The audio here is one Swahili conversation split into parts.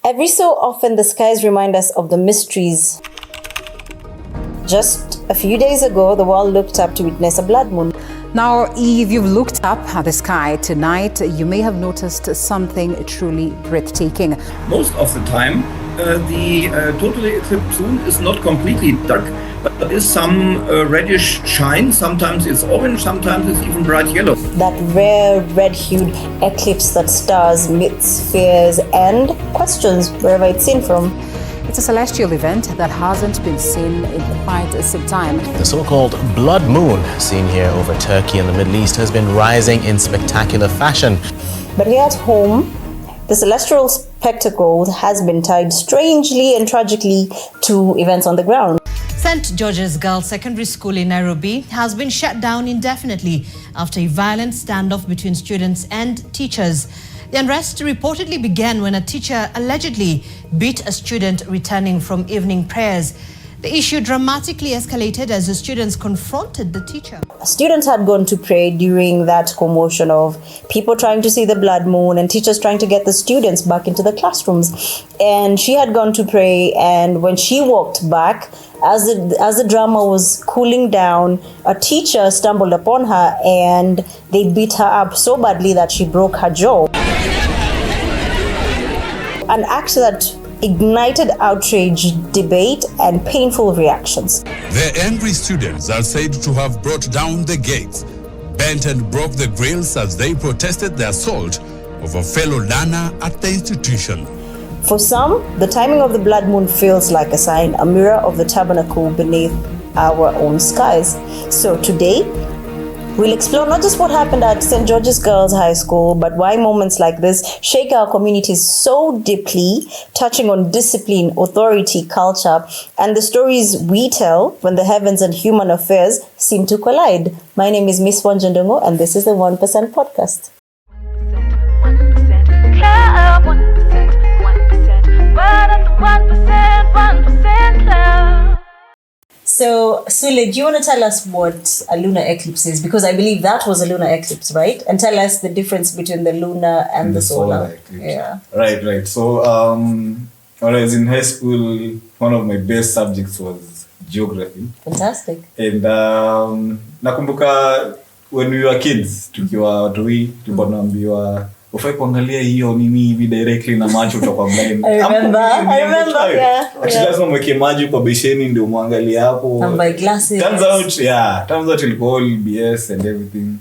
Every so often, the skies remind us of the mysteries. Just a few days ago, the world looked up to witness a blood moon. Now, if you've looked up at the sky tonight, you may have noticed something truly breathtaking. Most of the time, the totally eclipsed moon is not completely dark, but there is some reddish shine. Sometimes it's orange, sometimes it's even bright yellow. That rare red-hued eclipse that stars myths, fears, and questions wherever it's seen from. It's a celestial event that hasn't been seen in quite some time. The so-called blood moon, seen here over Turkey and the Middle East, has been rising in spectacular fashion. But here at home, the celestial spectacle has been tied strangely and tragically to events on the ground. St. George's Girls Secondary School in Nairobi has been shut down indefinitely after a violent standoff between students and teachers. The unrest reportedly began when a teacher allegedly beat a student returning from evening prayers. The issue dramatically escalated as the students confronted the teacher. Students had gone to pray during that commotion of people trying to see the blood moon and teachers trying to get the students back into the classrooms. And she had gone to pray, and when she walked back, as the drama was cooling down, a teacher stumbled upon her and they beat her up so badly that she broke her jaw. An act that ignited outrage, debate, and painful reactions. The angry students are said to have brought down the gates, bent and broke the grills as they protested the assault of a fellow learner at the institution. For some, the timing of the blood moon feels like a sign, a mirror of the tabernacle beneath our own skies. So today, we'll explore not just what happened at St. George's Girls High School, but why moments like this shake our communities so deeply, touching on discipline, authority, culture, and the stories we tell when the heavens and human affairs seem to collide. My name is Miss Wanjandongo, and this is the 1% Podcast. 1% love. So, Sule, do you want to tell us what a lunar eclipse is? Because I believe that was a lunar eclipse, right? And tell us the difference between the lunar and the solar eclipse. Yeah. Right. So, when I was in high school, one of my best subjects was geography. Fantastic. And nakumbuka when we were kids, tukiwa watoi, tulikuwa tunaambiwa ufai kuangalia hiyo nini hivi directly na macho utakuwa blind. I remember, yeah. Actually, lazima mweke maji kwa besheni ndio muangalie hapo. And by glasses. Turns out ilikuwa all BS and everything.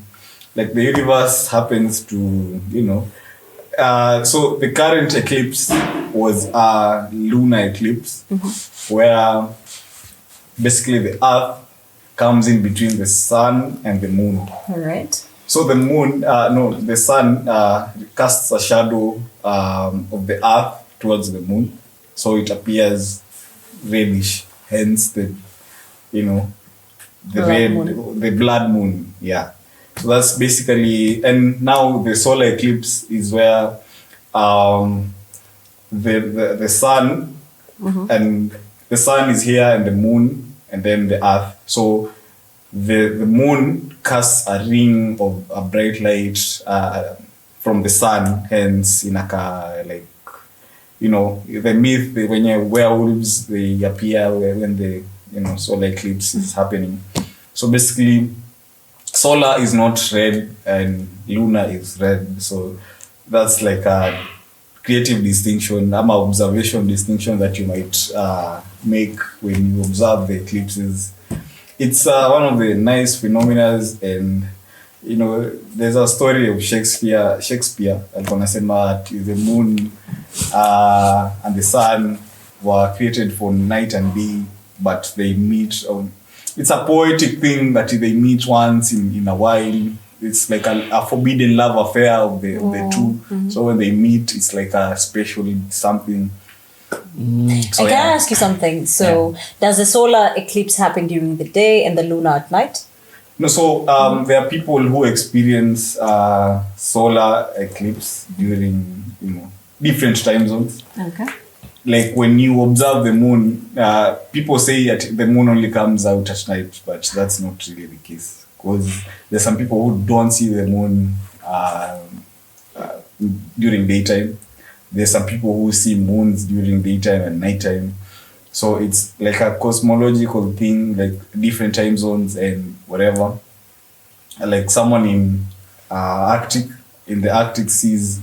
Like the universe happens to, so the current eclipse was a lunar eclipse, where basically the earth comes in between the sun and the moon. All right. So the moon, the sun casts a shadow of the earth towards the moon, so it appears reddish. Hence the blood moon. Yeah. So that's basically, and now the solar eclipse is where the sun and the sun is here and the moon and then the earth. So the moon casts a ring of a bright light from the sun, hence inaka the myth when werewolves they appear when the solar eclipse is happening. So basically solar is not red and lunar is red, so that's like a creative distinction, observation distinction that you might make when you observe the eclipses. It's one of the nice phenomena, and there's a story of Shakespeare alikuwa anasema the moon and the sun were created for night and day, but they meet it's a poetic thing that they meet once in a while. It's like a forbidden love affair of the two. So when they meet, it's like a special something. So can I ask you something? So does the solar eclipse happen during the day and the lunar at night? No, so there are people who experience solar eclipse during different time zones. Okay. Like when you observe the moon, people say that the moon only comes out at night, but that's not really the case, because there's some people who don't see the moon during daytime. there's some people who see moons during daytime and nighttime. So it's like a cosmological thing, like different time zones and whatever. Like someone in the Arctic sees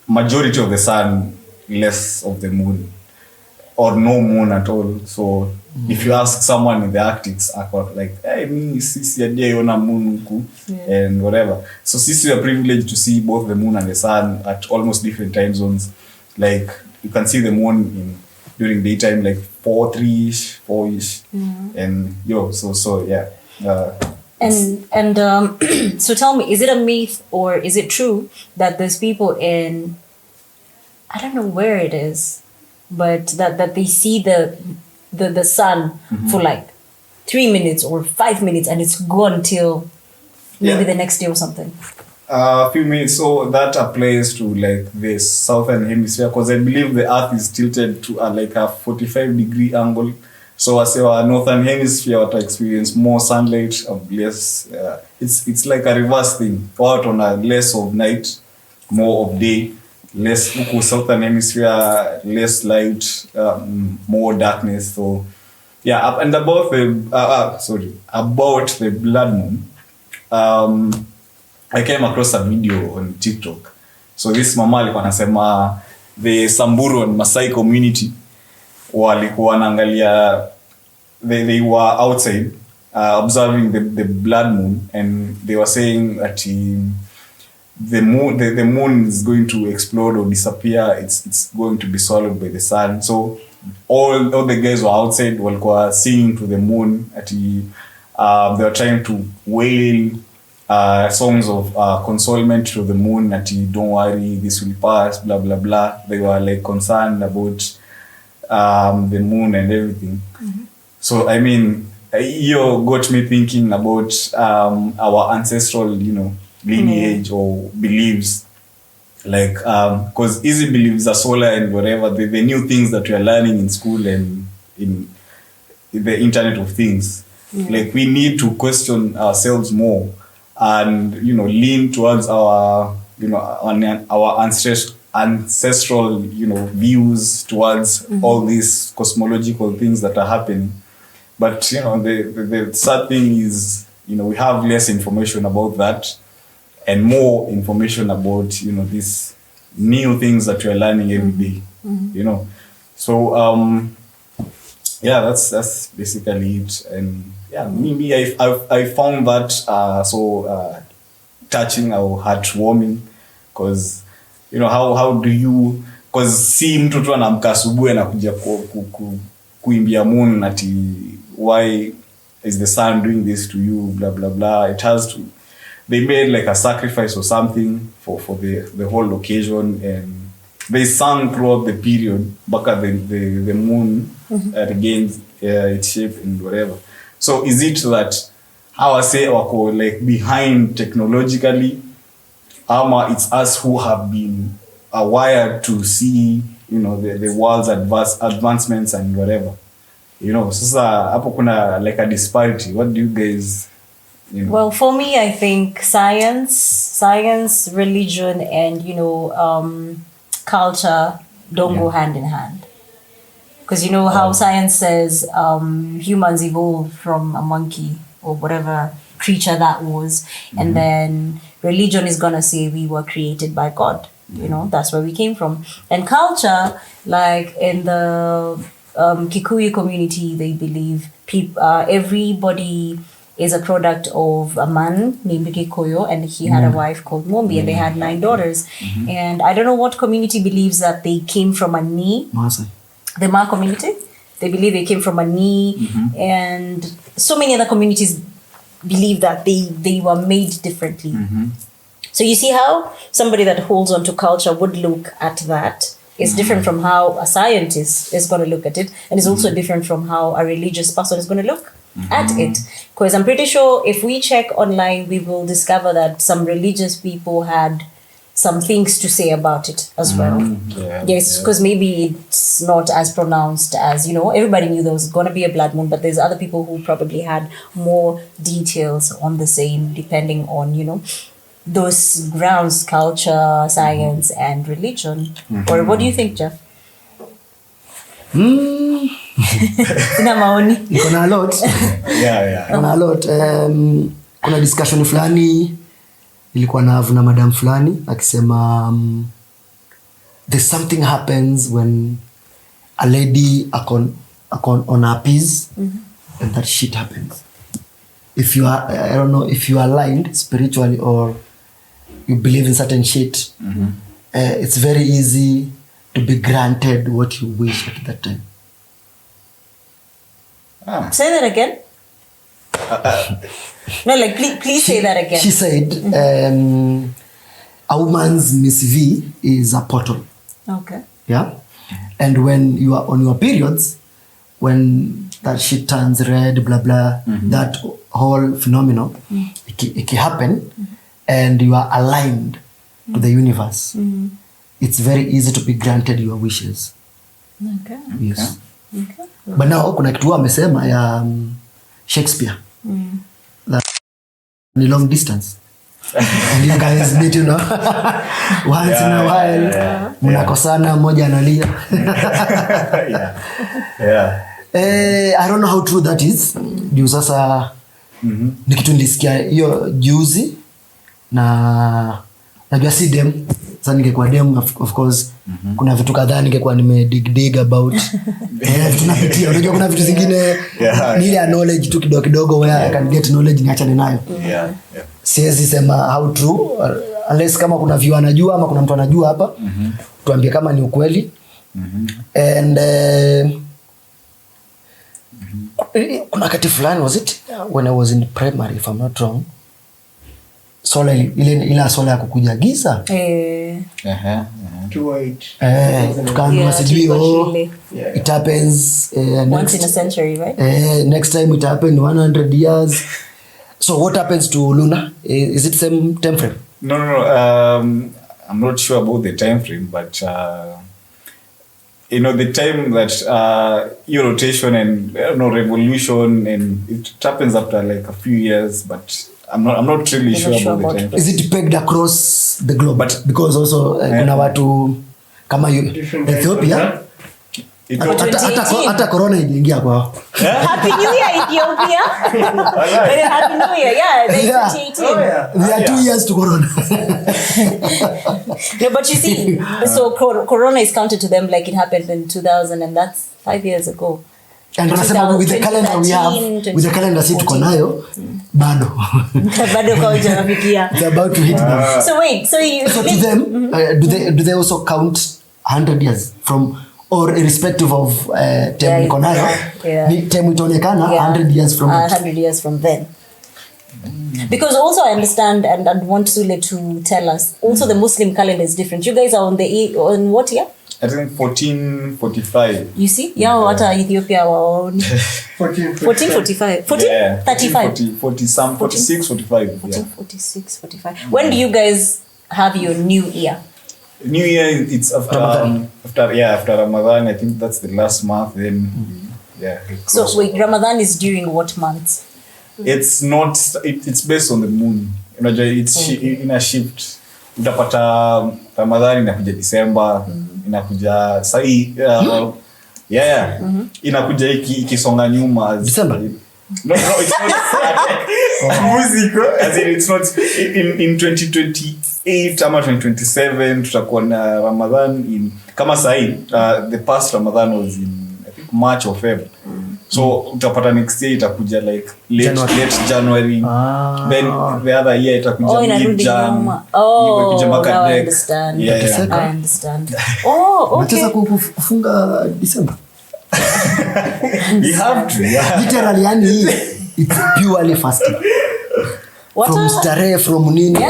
majority of the sun, less of the moon, or no moon at all. So if you ask someone in the Arctics, like, hey, me sisi hajaiona moon huku and whatever. So sisi are privileged to see both the moon and the sun at almost different time zones. Like you can see the moon during daytime, like 4-ish, 4-ish, and so yeah. So tell me, is it a myth or is it true that there's people in, I don't know where it is, but that they see the sun for like 3 minutes or 5 minutes and it's gone till maybe the next day or something? A few minutes. So that applies to like the southern hemisphere, because I believe the Earth is tilted to like a 45-degree angle. So as our northern hemisphere to experience more sunlight of less, it's like a reverse thing. Out on a less of night, more of day. Less southern hemisphere, less light, more darkness. So yeah, and about the blood moon, I came across a video on TikTok. So this mama alikuwa anasema the Samburu and Masai community walikuwa wanaangalia, they were outside observing the blood moon, and they were saying that the moon is going to explode or disappear. It's going to be swallowed by the sun. So all the guys were outside, walikuwa singing to the moon. They were trying to wail songs of consolement to the moon. Don't worry, this will pass, blah blah blah. They were like concerned about the moon and everything. So I mean, you got me thinking about our ancestral, lineage or beliefs, like because easy beliefs are solar and whatever, the new things that we are learning in school and in the Internet of Things. Like we need to question ourselves more and lean towards our our ancestral views towards all these cosmological things that are happening. But the sad thing is we have less information about that and more information about these new things that we are learning every day. So yeah, that's basically it. And yeah, maybe I found that so touching or heartwarming, because how do you, because si mtu tu anamka asubuhi na kuja kuimbia moon ati why is the sun doing this to you, blah blah blah. It has to, they made like a sacrifice or something for the whole occasion, and they sang throughout the period back at the moon regains its shape and whatever. So is it that I say wako like behind technologically, it's us who have been wired to see the world's advancements and whatever. Sasa hapo kuna like a disparity. What do you guys Well, for me, I think science, religion, and culture don't go hand in hand. Because how science says humans evolved from a monkey or whatever creature that was, and then religion is gonna say we were created by God. That's where we came from. And culture, like in the Kikuyu community, they believe everybody is a product of a man named Gikoyo, and he had a wife called Mombi, and they had 9 daughters. And I don't know what community believes that they came from a knee. The Ma community, they believe they came from a knee, and so many other communities believe that they were made differently. So you see how somebody that holds on to culture would look at that. It's different from how a scientist is going to look at it, and it's also different from how a religious person is going to look at it. Because I'm pretty sure if we check online, we will discover that some religious people had some things to say about it as well. Yes, because maybe it's not as pronounced as, everybody knew there was going to be a blood moon, but there's other people who probably had more details on the same, depending on, those grounds, culture, science, and religion. Or what do you think, Jeff? Sina maoni. Niko na a lot. Niko na a lot. Kuna discussion fulani ilikuwa na madam fulani akisema there's something happens when a lady on her piece and that shit happens. If you are, I don't know if you are aligned spiritually or you believe in certain shit, it's very easy to be granted what you wish at that time. Say that again. No, like please say that again. She said, a woman's Miss V is a portal. Okay. Yeah, and when you are on your periods, when that shit turns red, blah blah, that whole phenomenon, it can happen, and you are aligned to the universe. It's very easy to be granted your wishes. Okay. Yes. Okay. But now kuna kitu amesema ya Shakespeare. That ni long distance. And you guys meet, you know, once in a while. Mnakosana, moja analia. I don't know how true that is. Juu sasa ni kitu nilisikia hiyo juzi na najua si dem. Sasa ningekuwa dem of course kuna vitu kadhaa ningekuwa dig about vitu napitia. Unajua kuna vitu zingine ni ile knowledge tu kidogo where I can get knowledge niachane nayo. Siwezi sema how true unless kama kuna view anajua ama kuna mtu anajua hapa tuambie kama ni ukweli. And kuna wakati fulani was it when I was in primary if I'm not wrong, sola ile sola ya kukuja giza tukaambiwa sijui it happens once in a century, right? Next time it happen 100 years. So what happens to Luna? Is it same time frame? No. I'm not sure about the time frame, but you know, the time that your rotation and revolution, and it happens after like a few years, but I'm not really sure about the time frame. Is it pegged across the globe? But because also kuna watu kama Ethiopia hata corona iliingia kwao. Happy New Year, Ethiopia. Happy New Year. Yeah, 2018. We are 2 years to corona. No, but you see, so corona is counted to them like it happened in 2000, and that's 5 years ago. And tunasema with the calendar we have, with the calendar si tuko nayo bado kauja nafikia. It's about to hit them. So wait, so to them do they also count 100 years from, or irrespective of time niko nayo ni time itaonekana 100 years from 100 years from then? Because also I understand and want Sule to tell us also the Muslim calendar is different. You guys are on what year? I think 1445. You see? Yeah, what are Ethiopia on 1445. 1435. 46, 45. 46, 45. When do you guys have your new year? New Year, it's after Ramadan. I think that's the last month. Then So wait, Ramadan is during what month? It's not. It's based on the moon. You know, it's in a shift. Utapata Ramadan inakuja December, inakuja sahi inakuja ikisonga nyuma December. No, it's not. Music, as in it's not in 2028 ama 2027 tutakuwa na Ramadan in kama sahi the past Ramadan was in I think March or February. So utapata next year itakuja like late January. Then the other year itakuja mid-Jan. I understand. I understand. Oh, okay. Unataka kufunga December. You have to. Literally yani it's purely fasting. From starehe, from nini.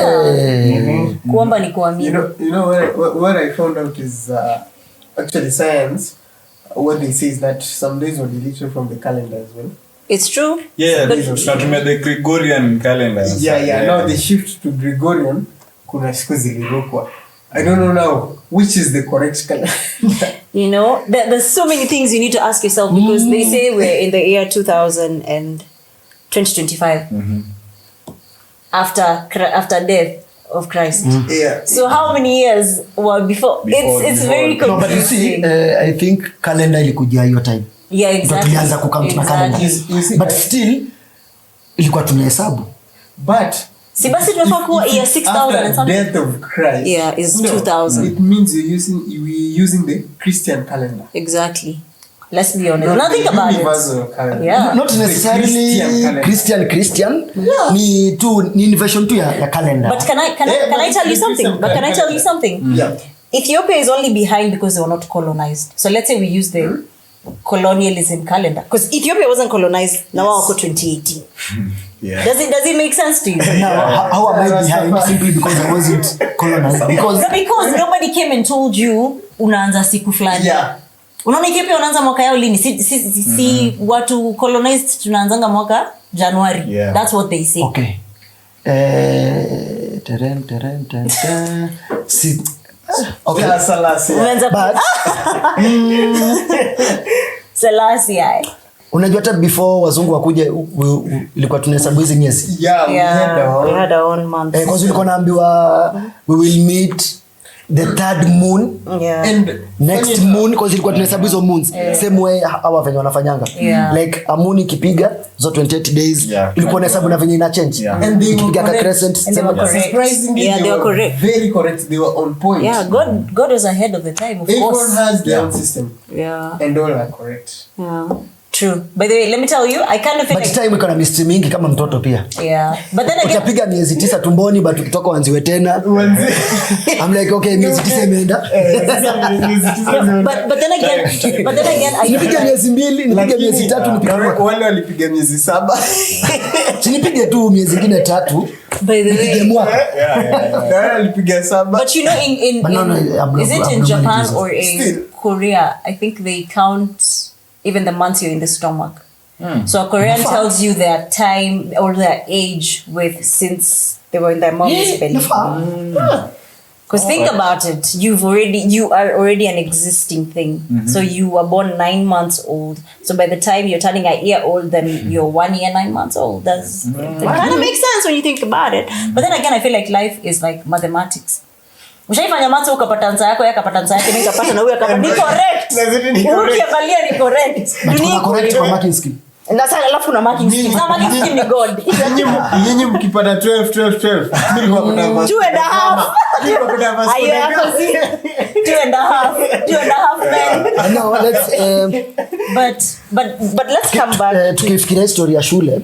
Kuomba ni kuamini. You know what I found out is actually science. What they say is that some days were deleted from the calendar as well. It's true. Yeah, tunatumia the Gregorian calendar. Yeah. Now they shift to Gregorian. Kuna siku zilirukwa. I don't know now which is the correct calendar. You know, there's so many things you need to ask yourself because they say we're in the year 2000 and 2025. After death, of Christ. Yeah. So how many years were before? It's very confusing. No, but you see, I think calendar ilikujia hiyo time. Yeah, exactly. Tulianza kucount na calendar. You see, But still ilikuwa tunahesabu. But si basi tunafaa kuwa year 6000 and something. Death of Christ. Yeah, is 2000. It means we're using the Christian calendar. Exactly. Let's be honest. Now think about universal it. calendar. Yeah. Not necessarily Christian. Yeah. Ni innovation tu ya calendar. But can I tell you something? But can I tell you something? Yeah. Ethiopia is only behind because they were not colonized. So let's say we use the colonialism calendar, because Ethiopia wasn't colonized. Now wako 2018. Yeah. Does it make sense to you? No, how am I behind simply because I wasn't colonized? Because nobody came and told you unaanza siku fulani. Yeah. Unaona Ethiopia unaanza mwaka yao lini? Si watu colonized tunaanzanga mwaka January. Yeah. That's what they say. Okay. Okay. Yeah, Selassie. But Selassie. Unajua hata before wazungu wakuje ilikuwa tunahesabu hizi miezi. Yeah, we had our own month. Because ulikuwa naambiwa we will meet the third moon. Yeah. And Next moon, because ilikuwa tunahesabu hizo moons. Same way hawa venye wanafanyanga. Yeah. Like a moon ikipiga zo 28 days ilikuwa unahesabu na venye ina change. Yeah. And they ikipiga ka were crescent. And they were correct. Surprisingly, Yeah, they were correct. Very correct. They were on point. Yeah, God was ahead of the time, of Everyone course. has their own system. Yeah. And all are correct. Yeah. True. By the way, let me tell you, I kind of feel But like... time iko na mystery mingi kama mtoto pia. Yeah. But then again... Utapiga miezi 9 tumboni but ukitoka wanziwe tena. I'm like, okay, miezi 9 imeenda. But then again, Nipiga miezi 2, nipiga miezi 3, nipiga wale walipiga miezi 7. Nipige tu miezi ingine 3. By the Nipige way... mwaka. Wale walipiga 7. But you know, is it in Japan or in Korea? I think they count even the months you're in the stomach. So a Korean tells you their time or their age since they were in their mom's belly. Because think about it, you are already an existing thing. So you were born 9 months old. So by the time you're turning a year old, then you're 1 year 9 months old. That kind of makes sense when you think about it. But then again, I feel like life is like mathematics. Ushaifanya maths ukapata answer yako, yakapata answer yake, mimi nikapata na huyu akapata. Ni correct. Ukiangalia ni correct. Dunia correct kwa marking scheme. Na sasa alafu kuna marking scheme. Na marking scheme ni god. Nyinyi mkipata 12. Mimi nilikuwa kuna 2.5. Ayo hapo si 2.5 men. No, let's but let's come back. Tukifikiria historia ya shule.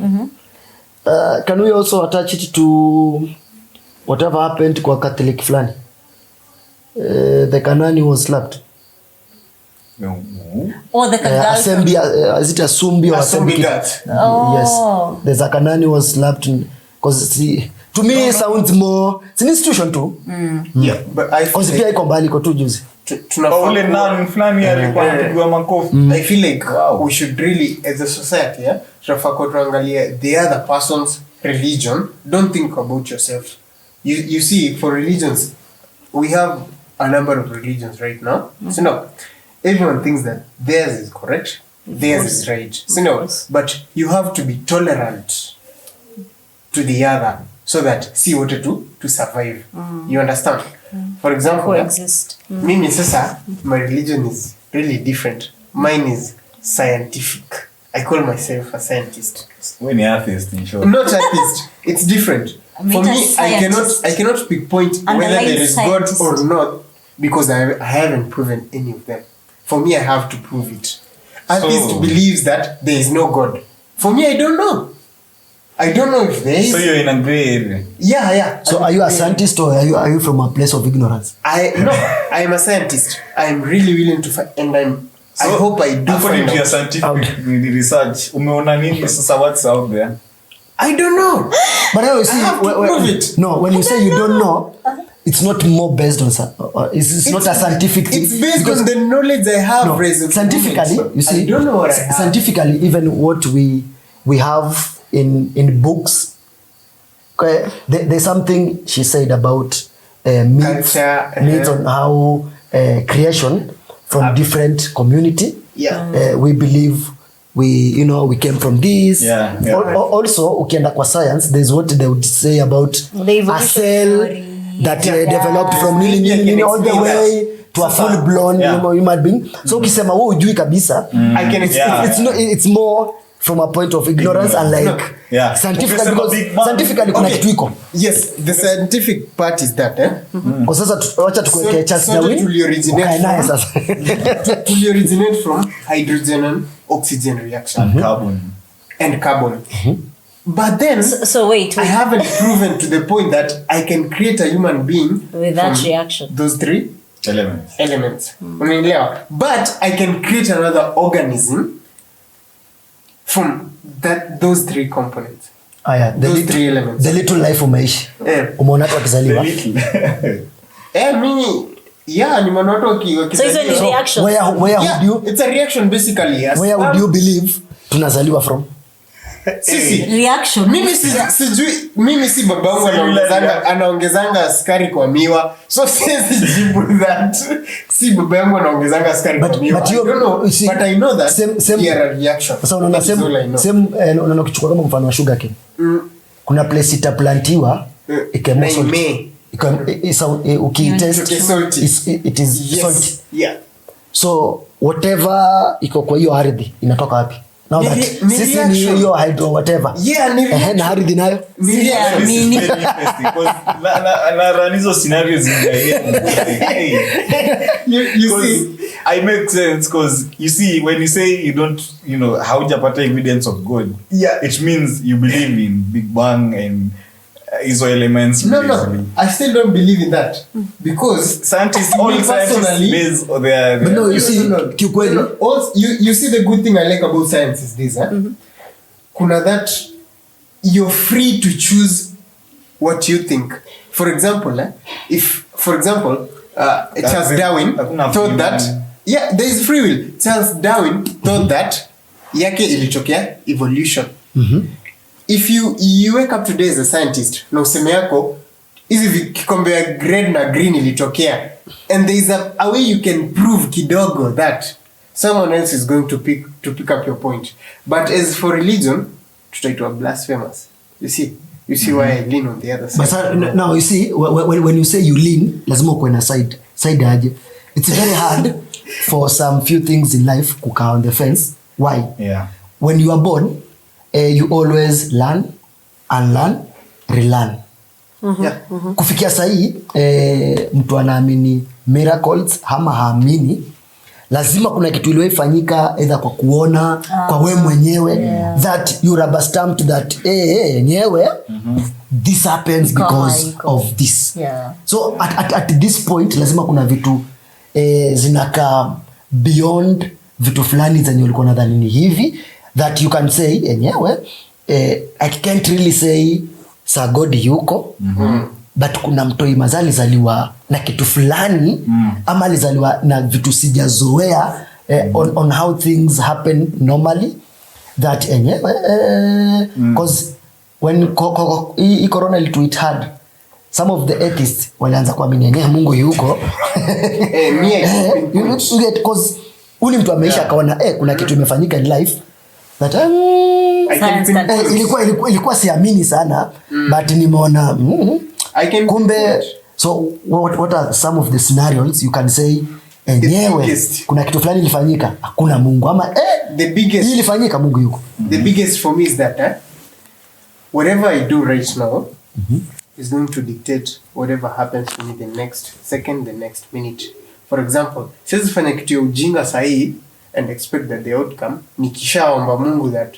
Can we also attach it to whatever happened kwa Catholic fulani? The Kanani was slapped. No. Oh, the Kangal. Assembly, is it Asumbi or Assembly? that. Oh. Yes. The Kanani was slapped because to me it sounds more. It's an institution too. Yeah, but I Because pia iko mbali iko tu juzi. Ule nan fulani alikuwa anapigwa makofi. I feel like we should really, as a society, tunafaa kuangalia the other person's religion. Don't think about yourself. You see, for religions, we have a number of religions right now. So no, everyone thinks that theirs is correct, theirs is right. So no, but you have to be tolerant to the other so that see what to do to survive. You understand? For example, Coexist. mimi sasa, my religion is really different. Mine is scientific. I call myself a scientist. When you're atheist, in short. Not atheist. It's different. For me, I cannot pinpoint whether there is God or not because I haven't proven any of them. For me, I have to prove it. Atheist believes that there is no God. For me, I don't know. I don't know if there is. So you're in a gray area. Yeah. So are you a scientist or are you from a place of ignorance? I am a scientist. I am really willing to find, and I hope I do According find to your out. scientific research, umeona nini sasa what's out there? I don't know. But now you see, I have to prove it. No, when you say you don't know, it's not more based on it's not a scientific thing. It's based on the knowledge I have. No, scientifically, you see, I don't know what I have. scientifically, even what we have in books, okay, there's something she said about myths on how creation from different community. Yeah. We believe we came from this. Yeah. Also, ukienda kwa science, there's what they would say about The a cell. theory. that developed from nini all the way to a full blown human being. So ukisema wewe hujui kabisa, I can explain. it's more from a point of ignorance and like scientific, because scientifically kuna kitu iko. Yes, the scientific part is that Kwa sasa wacha tukuweke Charles Darwin. To originate from hydrogen and oxygen reaction and carbon. But then So wait. I haven't proven to the point that I can create a human being With that from reaction. those three elements. Unaelewa? But I can create another organism from those three components. Those three elements. The little life umeishi. Umeona watu wakizaliwa. Mimi nimeona watu wakizaliwa. So it's a reaction. Where would you? It's a reaction basically. Yes. Where would you believe tunazaliwa from? Reaction. Mimi si babangu anaongezanga askari kwa miwa. So siwezi jibu that. Si babangu anaongezanga askari kwa miwa. But I know that same reaction. Sasa unaona same unaona kichukua kama mfano wa sugar cane. Kuna place itaplantiwa ikemosol. Ukitest it is salty. Yeah. So whatever iko kwa hiyo ardhi inatoka wapi? Now that sisi ni hiyo hydro whatever. Na ardhi nayo na run hizo scenarios in my head. You see, I make sense because you see when you say you don't, haujapata evidence of God, it means you believe in Big Bang and hizo elements. No, I still don't believe in that because all scientists based on their. But no, you see, you see the good thing I like about science is this, kuna that you're free to choose what you think. For example, Charles Darwin thought that there is free will. Charles Darwin thought that yake ilitokea evolution. If you wake up today as a scientist na useme yako hizi kikombe ya red na green ilitokea, and there is a way you can prove kidogo that someone else is going to pick up your point. But as for religion, tutaitwa blasphemous. You see why I lean on the other side. But now you see when you say you lean, lazima uko na side aje. It's very hard for some few things in life kukaa on the fence. Why? When you are born, you always learn, unlearn, relearn. Kufikia sahi mtu anaamini miracles ama haamini, lazima kuna kitu iliyoifanyika either kwa kuona kwa wewe mwenyewe that you rubber stamped that yenyewe this happens because of this. So at this point lazima kuna vitu zinaka beyond vitu fulani zenye ulikuwa nadhani ni hivi that you can say yenyewe I can't really say sa God yuko but kuna mtoi mazali zaliwa na kitu fulani ama alizaliwa na vitu sijazoea on how things happen normally that yenyewe because when corona it hard, some of the atheists walianza kuamini yenyewe Mungu yuko because uli mtu ameisha akaona kuna kitu imefanyika in life that ilikuwa siamini sana but nimeona kumbe. So what are some of the scenarios you can say enyewe kuna kitu fulani ilifanyika hakuna Mungu ama the biggest ilifanyika Mungu yuko. The biggest for me is that whatever I do right now is going to dictate whatever happens to me the next second, the next minute. For example, siwezi fanya kitu ya ujinga sahi and expect that the outcome nikishaomba Mungu that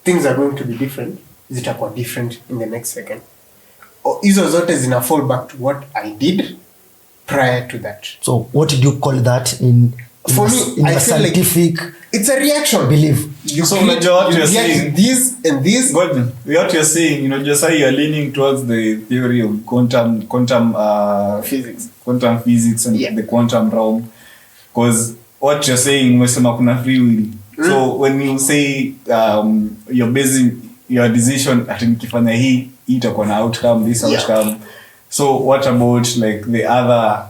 things are going to be different, zitakuwa different in the next second. Hizo zote zina fall back to what I did prior to that. So what did you call that in I a scientific like it's a reaction belief? So what you're saying, this and this. Gordon, what you're saying, just say you're leaning towards the theory of quantum physics and the quantum realm, because what you're saying umesema kuna free will. So when you say you're basing your decision ati nikifanya hii itakuwa na outcome, this outcome. So what about like the other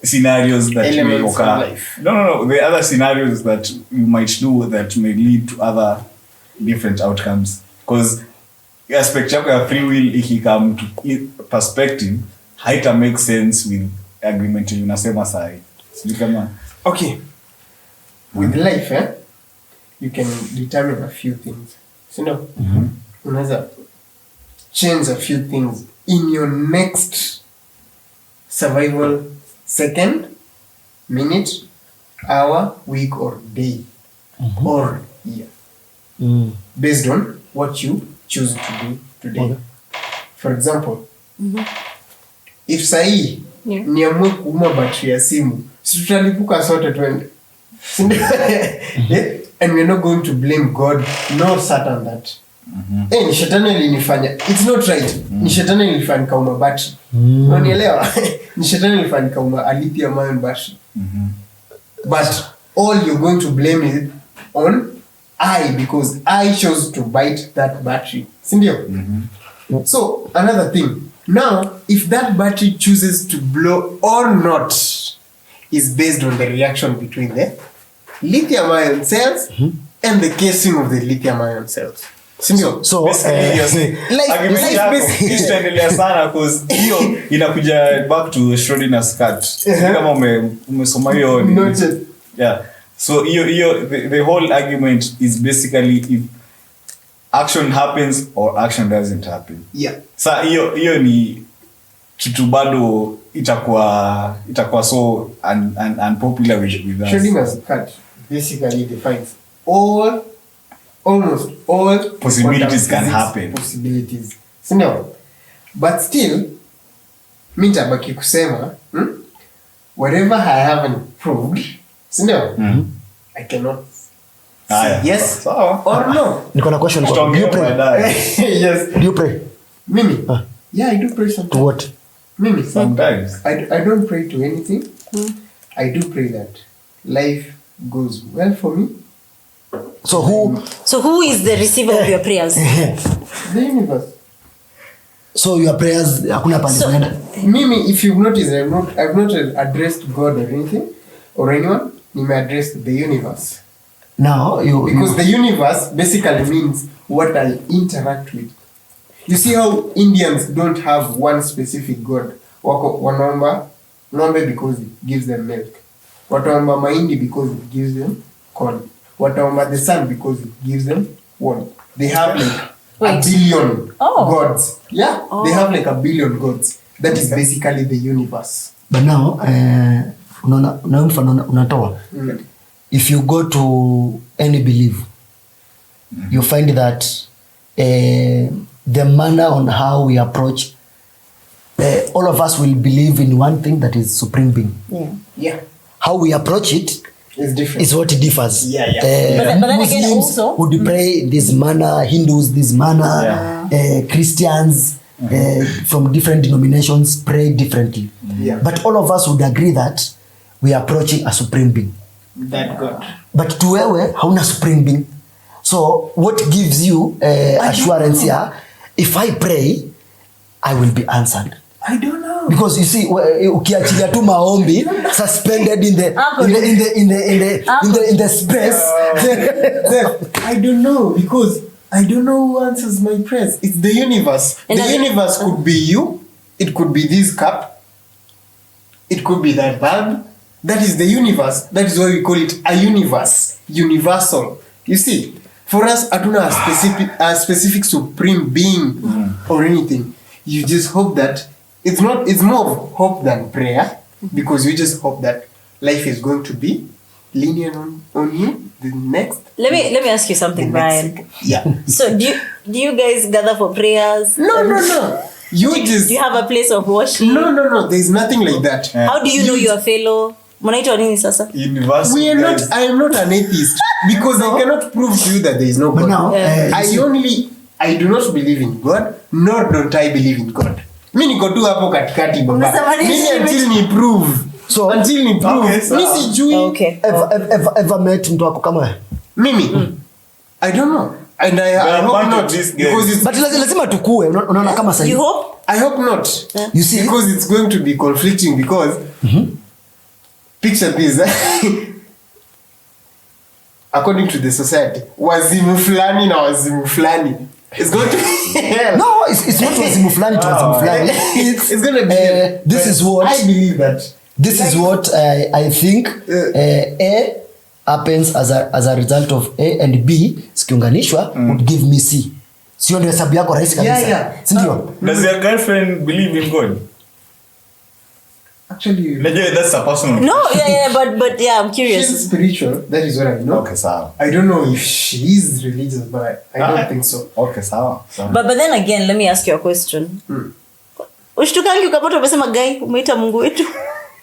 scenarios that may occur? No, the other scenarios that you might do that may lead to other different outcomes, because aspect yako ya free will ikikam to perspective haita make sense with agreement unasema sahi. Sijui kama Okay. With life, you can determine a few things. So no, unaweza change a few things in your next survival second, minute, hour, week, or day, or year, based on what you choose to do today. Okay. For example, if sahi niamue kuuma battery ya simu, si tutalipuka sote twende. And we're not going to blame God, nor Satan that. Ni shetani alinifanya. It's not right. Ni shetani alinifanya kauma battery. Unanielewa? Ni shetani alinifanya kauma lithium ion battery. But all you're going to blame it on I, because I chose to bite that battery. Sindio? So another thing. Now, if that battery chooses to blow or not is based on the reaction between the lithium ion cells and the casing of the lithium ion cells. So tuendelea sana cause hiyo inakuja back to Schrodinger's cat. Kama umesoma hiyo. Yeah. So hiyo the whole argument is basically if action happens or action doesn't happen. Yeah. Sa hiyo ni kitu bado itakuwa so unpopular with us. Schrodinger's cat basically defines almost all possibilities can happen. Possibilities. Sindio? But still, mi nitabaki kusema, whatever I haven't proved, sindio? I cannot say yes or no. Niko na question. Do you pray? Yes. Do you pray? Mimi? Yeah, I do pray sometimes. To what? Mimi? Sometimes. I don't pray to anything. I do pray that life goes well for me. So who is the receiver of your prayers? The universe. So your prayers hakuna pande zinaenda. Mimi, if you've noticed, I've not addressed God or anything or anyone. Nime addressed the universe. Now because the universe basically means what I interact with. You see how Indians don't have one specific God. Wako wanaomba ng'ombe because it gives them milk. Wataomba mahindi because it gives them corn. Wataomba the sun because it gives them warmth. They have like a billion gods. Yeah, they have like a billion gods. That is basically the universe. But now, unatoa. If you go to any belief, you find that the manner on how we approach, all of us will believe in one thing, that is supreme being. Yeah. How we approach it is different. Is what differs. Yeah. But then Muslims again also would pray this manner, Hindus this manner, Christians from different denominations pray differently. Yeah. But all of us would agree that we are approaching a supreme being. That God. But to wewe hauna supreme being. So what gives you assurance here? If I pray, I will be answered. I don't know. Because you see, ukiachilia tu maombi suspended in the space. I don't know, because I don't know who answers my prayers. It's the universe. And the universe could be you. It could be this cup. It could be that bulb. That is the universe. That is why we call it a universe. Universal. You see, for us, hatuna a specific supreme being or anything. You just hope that it's more of hope than prayer, because you just hope that life is going to be linear on you. The next. Let me ask you something, Brian. Yeah. So do you guys gather for prayers? No. Do you have a place of worship? No. There's nothing like that. How do you know your fellow? Munaitwa nini sasa? Universal. I am not an atheist, because I cannot prove to you that there is no God. But now, I do not believe in God, nor don't I believe in God. Mimi niko tu hapo katikati baba. Mimi until ni prove. So Mimi sijui. Okay. Ever met mtu wako kama wewe? Mimi. I don't know. And I hope not, because it's, but lazima tukue, unaona kama sasa. You hope? I hope not. You see, because it's going to be conflicting, because picture this. According to the society, wazimu fulani na wazimu fulani It's going to No, it's not wazimu fulani to wazimu fulani. it's going to be this is what I believe that. This is what I think A happens as a result of A and B zikiunganishwa would give me C. Sio ndio hesabu yako rahisi kabisa. Yeah. Si ndio? Does your girlfriend believe in God? Actually, That's a personal. No, but yeah, I'm curious. she's spiritual. That is what I know. Okay, sawa. I don't know if she is religious, but I don't think so. Okay, sawa. But then again, let me ask you a question. Ushtukangi ukapata umesema guy umeita Mungu wetu.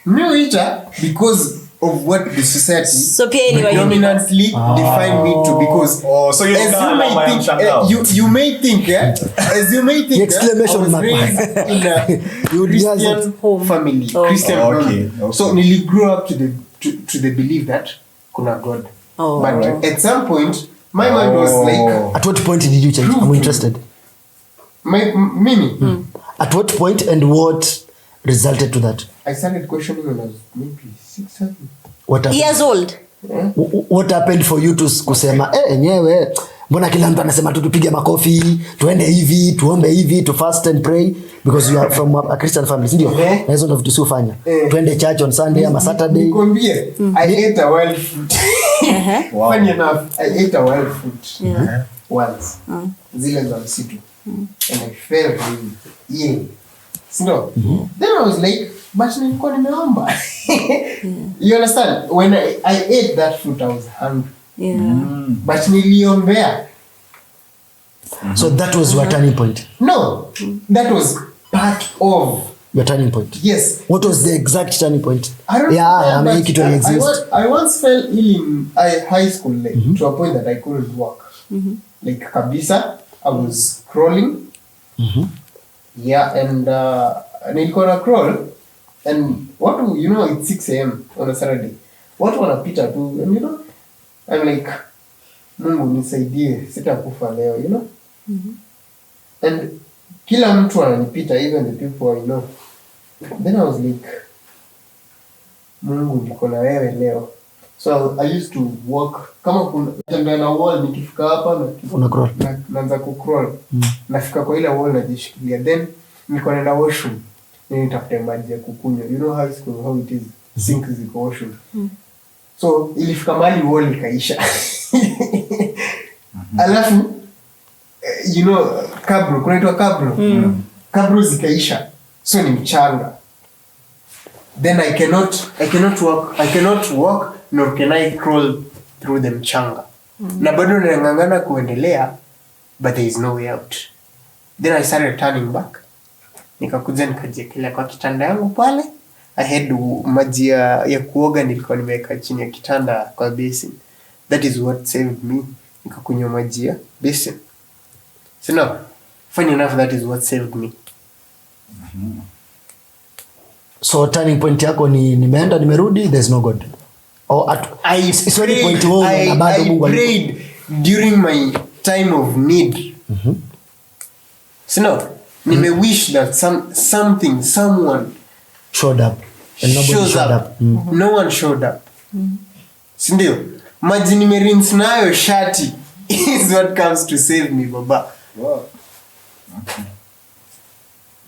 Muita because of what the society So pia anyway, predominantly define me to, because so you as you may think, you may think, as you may think, Exclamation I was mark. raised in a You Christian home. family, Oh. Christian Okay. family. So nearly grew up to the belief that kuna God. Oh. But at some point, my mind was like, At what point did you change? I'm interested. Mimi. At what point and what resulted to that? I started questioning when I was maybe 6, 7. What happened? years old. What happened for you to kusema enyewe mbona kila mtu anasema tu tupige makofi, tuende hivi, tuombe hivi, to fast and pray because you are from a Christian family, ndio? Na hizo ndio vitu si ufanya. Tuende church on Sunday ama Saturday. Nikwambie, I ate a wild fruit. Funny enough, I ate a wild fruit once. Zile za msitu. And I felt really ill. So, then I was like, but nilikuwa nimeomba. You understand? When I ate that fruit, I was hungry. But niliombea. So that was your turning point. No, that was part of Your turning point. Yes. What was the exact turning point? I don't I know. make it only exist. I once fell ill in high school, like to a point that I couldn't walk. Like kabisa, I was crawling. Yeah, and nilikuwa na crawl, and watu, you know, it's 6 a.m. on a Saturday. Watu wanapita tu, and you know, I'm like, Mungu nisaidie, sitakufa leo, you know. And kila mtu ananipita, even the people I know. Then I was like, Mungu niko na wewe leo. So I used to walk, kama kuna tembea na wall, nikifika hapa na naanza kucrawl. Nafika kwa ile wall najishikilia. Then niko naenda washroom. Nitafute maji ya kukunywa. You know high school how it is. Sink ziko washroom. So ilifika mahali wall ikaisha. Alafu you know kabro, kunaitwa kabro. Kabro zikaisha. So ni mchanga. Then I cannot walk nor can I crawl through the mchanga. Na bado nangangana kuendelea, but there is no way out. Then I started turning back. Nikakuja nikajiekelea kwa kitanda yangu pale. I had maji ya kuoga nilikuwa nimeweka chini ya kitanda kwa basin. That is what saved me. Nikakunywa maji ya basin. So no, funny enough, that is what saved me. So turning point yako ni nimeenda nimerudi, there's no God. I prayed during my time of need. So no, wish that someone showed up and nobody showed up. No one showed up. Sindio, maji nimerinse nayo shati is what comes to save me, baba. Wow.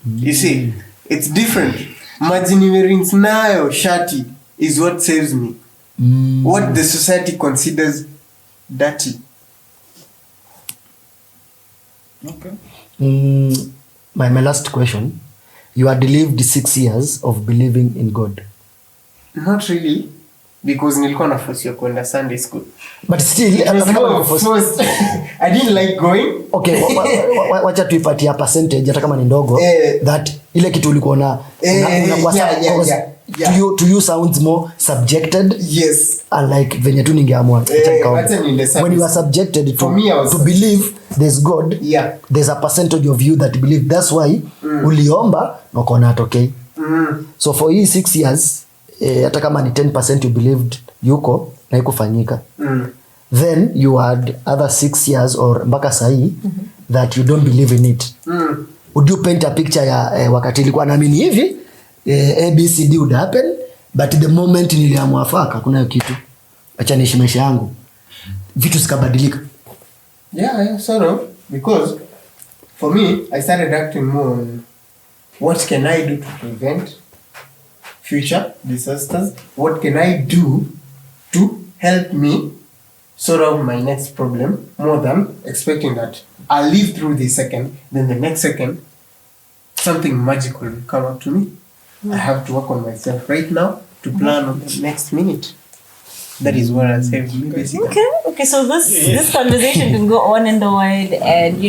You see, it's different. Maji nimerinse nayo shati is what saves me. What the society considers dirty. Okay. My last question. You had lived 6 years of believing in God. Not really, because nilikuwa nafosiwa kwenda Sunday school. But still, I didn't like going. Okay, wacha tuipatie percentage hata kama ni ndogo, that ile kitu ulikuwa na to you sounds more subjected. Yes. Unlike venye tu ningeamua. When you are subjected to believe there's God, there's a percentage of you that believe. That's why uliomba na ukaona atokei. So for you 6 years, hata kama ni 10% you believed yuko na ikufanyika. Then you had other 6 years or mpaka sahi that you don't believe in it. Would you paint a picture ya wakati ilikuwa naamini hivi ABCD would happen, but the moment niliamua faka kuna kitu acha niishi maisha yangu, vitu zikabadilika? Yeah, sort of, because for me, I started acting more on what can I do to prevent future disasters? What can I do to help me sort out my next problem, more than expecting that I'll live through the second, then the next second, something magical will come up to me. I have to work on myself right now to plan on the next minute. That is what I say basically. Okay. So this conversation can go on and on, and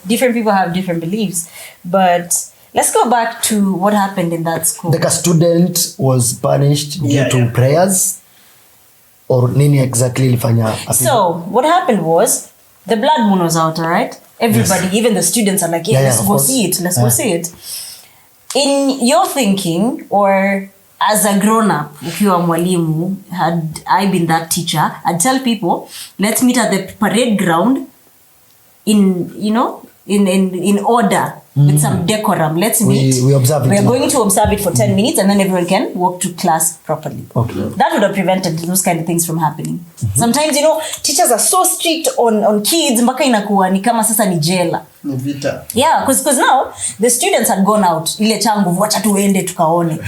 different people have different beliefs. But let's go back to what happened in that school. Like a student was punished due to prayers, or nini exactly ilifanya? So what happened was the blood moon was out, alright? Everybody, even the students are like, let's go see it. Let's go see it. In your thinking, or as a grown-up, ukiwa mwalimu, had I been that teacher, I'd tell people, let's meet at the parade ground in order, with some decorum. Let's meet. We observe it. We are going to observe it for 10 minutes, and then everyone can walk to class properly. Okay. That would have prevented those kind of things from happening. Sometimes, teachers are so strict on kids, mpaka inakuwa ni kama sasa ni jela. Ni vita. Yeah, because now the students had gone out. Ile changu, wacha tuende tukaone.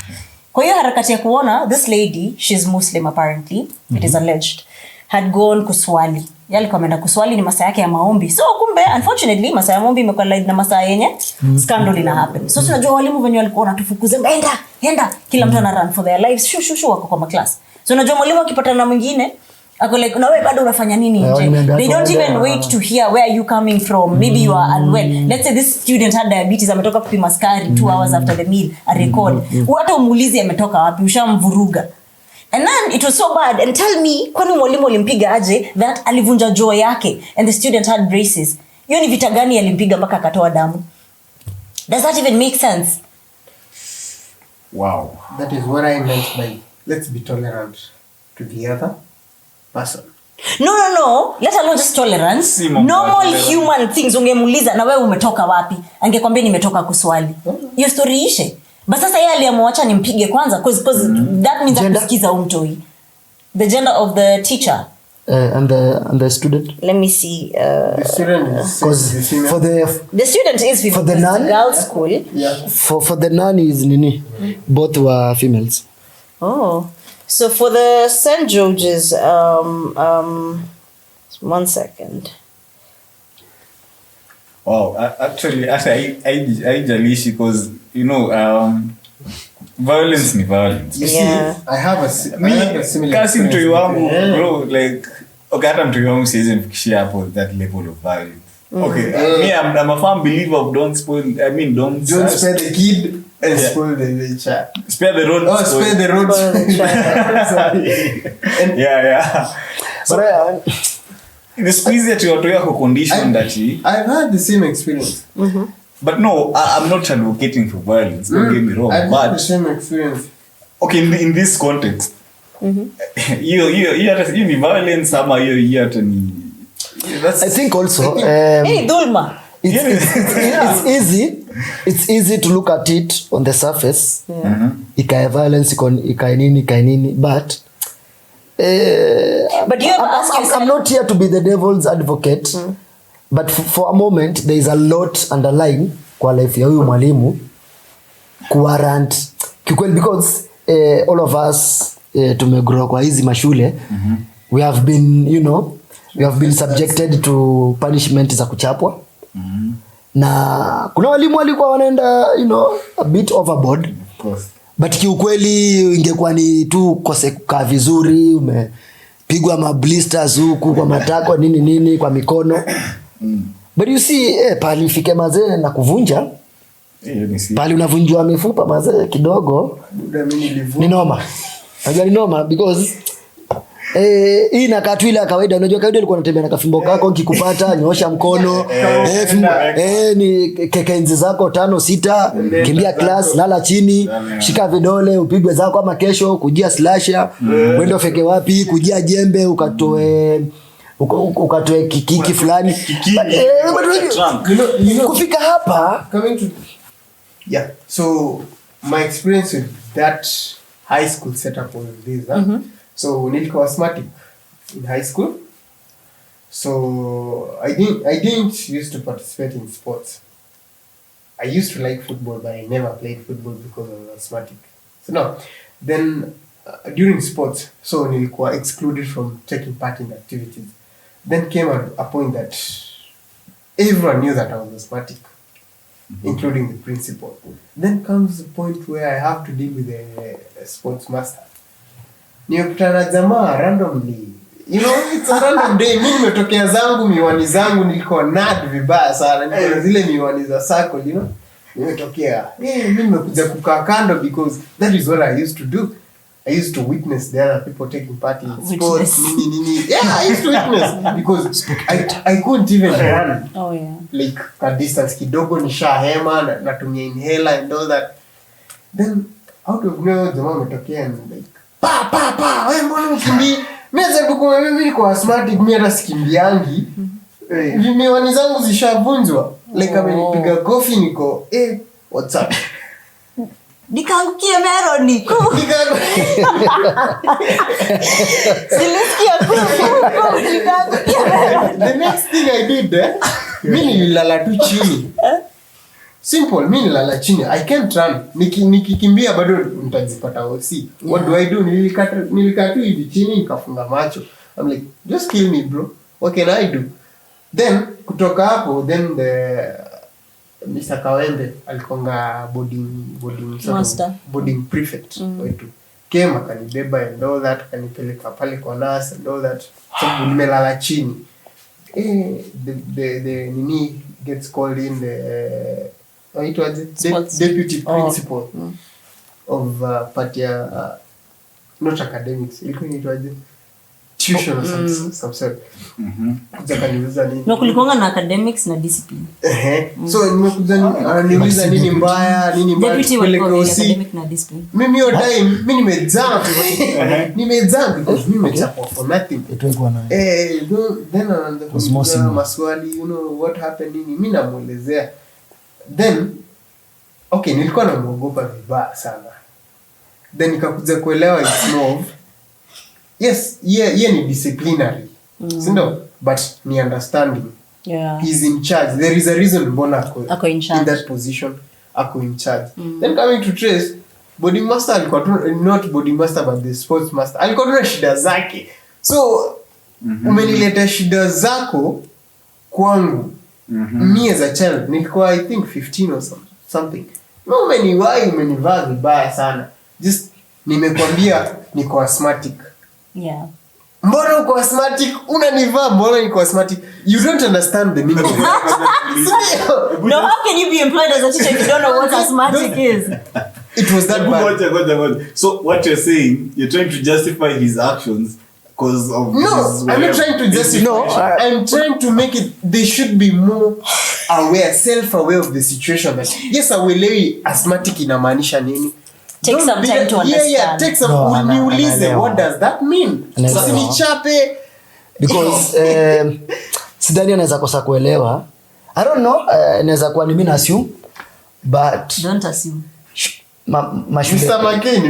Kwa hiyo harakati ya kuona, this lady, she's Muslim apparently, it is alleged, had gone kuswali. Alikuwa ameenda kuswali, ni masaa yake ya maombi. So kumbe, unfortunately, masaa ya maombi imekuwa na masaa yenye scandal ina happen. So tunajua walimu venye walikuwa wanatufukuza, enda, kila mtu ana run for their lives, shushu wako kwa class. So unajua mwalimu akipatana na mwingine, ako like, na wewe bado unafanya nini nje? They don't even wait to hear where you coming from. Maybe you are unwell. Let's say this student had diabetes, ametoka kupima sukari 2 hours after the meal, a record. Hata umuulize ametoka wapi, ushamvuruga. And then it was so bad. And tell me, kwani mwalimu alimpiga aje that alivunja jaw yake and the student had braces? Hiyo ni vita gani alimpiga mpaka akatoa damu? Does that even make sense? Wow. That is what I meant by let's be tolerant to the other person. No. Let alone just tolerance. Normal human things. Ungemuuliza na wewe umetoka wapi? Angekwambia nimetoka kuswali. Hiyo story ishe. But sasa yeye aliamwacha nimpige kwanza because that means akusikiza umtoi. The gender of the teacher and the student. Let me see. The student is for the student is female. For the nun, girls school. Yeah. For the nun is nini. Both were females. Oh. So for the St. George's, 1 second. Wow, actually, I jalishi because violence ni violence. You see, I have a similar. Kasi mtoi wangu, bro, like, okay, hata mtoi wangu siwezi mfikishia hapo that level of violence. Okay, me, I'm a firm believer of don't spare the kid and spoil the child. Spare the road. Oh, spare the road. Sorry. Yeah. So, the squeeze that you are doing condition that I've had the same experience. But no, I'm not advocating for violence. Don't get me wrong. I've but had the same experience. Okay, in this context, you ni violence ama you hata ni. I think also Dulma. It's easy to look at it on the surface. Ikae violence, ikae nini, but you have asked yourself, I'm not here to be the devil's advocate, but for a moment there is a lot underlying kwa life ya huyu mwalimu kuwarrant kikweli, because all of us tumegrow kwa hizi mashule, we have been subjected to punishment za kuchapwa, na kuna walimu walikuwa wanaenda a bit overboard, of course. But kiukweli ingekuwa ni tu kose kukaa vizuri, umepigwa mablisters huku kwa matako nini kwa mikono. But you see, pali fike mazee na kuvunja, pali unavunjwa mifupa mazee kidogo, ni noma. Najua ni noma because hii na katu ile kawaida, unajua kawaida ilikuwa unatembea na kafimbo kako, ukikupata nyosha mkono, ni kekenzi zako 5-6, kimbia class, lala chini, shika vidole, upigwe zako ama kesho kujia slasher, wende feke wapi, kujia jembe ukatoe kiki fulani. Kufika hapa coming to so my experience with that high school setup was this. So nilikuwa asthmatic in high school. So I didn't used to participate in sports. I used to like football, but I never played football because I was asthmatic. So no, then during sports, so nilikuwa excluded from taking part in activities. Then came a point that everyone knew that I was asthmatic, including the principal. Then comes the point where I have to deal with a sports master. Nimekutana jamaa randomly. You know, it's a random day. Mimi nimetokea zangu miwani zangu nilikuwa nerd vibaya sana. Nilikuwa zile miwani za circle, you know. Nimetokea. Mimi nimekuja kukaa kando because that is what I used to do. I used to witness the other people taking part in sports. Yeah, I used to witness because I couldn't even run. Oh yeah. Like a distance kidogo nishahema natumia inhaler and all that. Then out of nowhere jamaa ametokea and like pa wewe mbona ukimbia? Mimi niko asthmatic, mimi hata sikimbiangi. Miwani zangu zishavunjwa. Like amenipiga kofi niko what's up? Nikaangukia Meroni. Silisikia nikaangukia Meroni. The next thing I did mimi nilala tu chini. Simple, mimi nilala chini. I can't run. Nikikimbia bado nitajipata OC. What do I do? Nilikaa tu hivi chini nikafunga macho. I'm like, just kill me bro. What can I do? Then kutoka hapo then Mr. Kawembe alikonga boarding prefect wetu. Kema kanibeba and all that, kanipeleka pale kwa nurse and all that. So nimelala chini. The nini gets called in the deputy principal of Patia, not academics. Ilikuwa inaitwaje? Tuition or some sort. Kuja kaniuliza nini? No, kulikuwa na academics na discipline. So nimekuja niuliza nini mbaya kule kwa academic na discipline. Mimi hiyo time mimi nimejump because mimi nimechapa for nothing. Then anaanza maswali, you know what happened nini? Mimi namuelezea. Then okay, nilikuwa namuogopa vibaya sana. Then nikakuja kuelewa it's more of yes, yeah, ni disciplinary. Sindo? But ni understanding. Yeah. He's in charge. There is a reason mbona ako in charge. In that position. Ako in charge. Then coming to trace, boarding master alikuwa not boarding master but the sports master. Alikuwa na shida zake. So, umenileta shida zako kwangu. Me as a child, nilikuwa I think 15 or something. No, umenivaa vibaya sana. Just nimekwambia niko asthmatic. Yeah. Mbona uko asthmatic? Unanivaa mbona niko asthmatic? You don't understand the meaning of that. No, how can you be employed as a teacher if you don't know what asthmatic is? It was that bad. So what you're saying, you're trying to justify his actions because of No, I'm not trying to justify. No, I'm trying to make it, they should be more aware, self-aware of the situation. That yes, awelewi asthmatic inamaanisha nini? Take some time to understand. Yeah, take some niulize what does that mean? Sasa nichape because sidhani anaweza kosa kuelewa. I don't know, naweza kuwa mimi na assume but don't assume. Mashule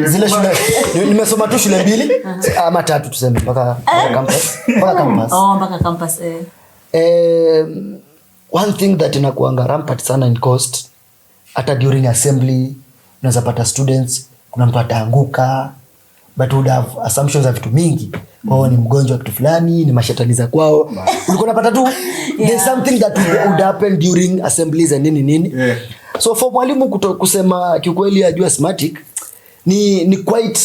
zile shule nimesoma tu shule 2 ama 3 tuseme mpaka campus. Mpaka campus. One thing that inakuanga rampant sana in cost hata during assembly unaweza pata students kuna mtu ataanguka but would have assumptions of vitu mingi. Ni mgonjwa kitu fulani, ni mashetani za kwao. Ulikuwa unapata tu there's something that would happen during assemblies and nini. Yeah. So for mwalimu kusema kiukweli ajua asthmatic ni quite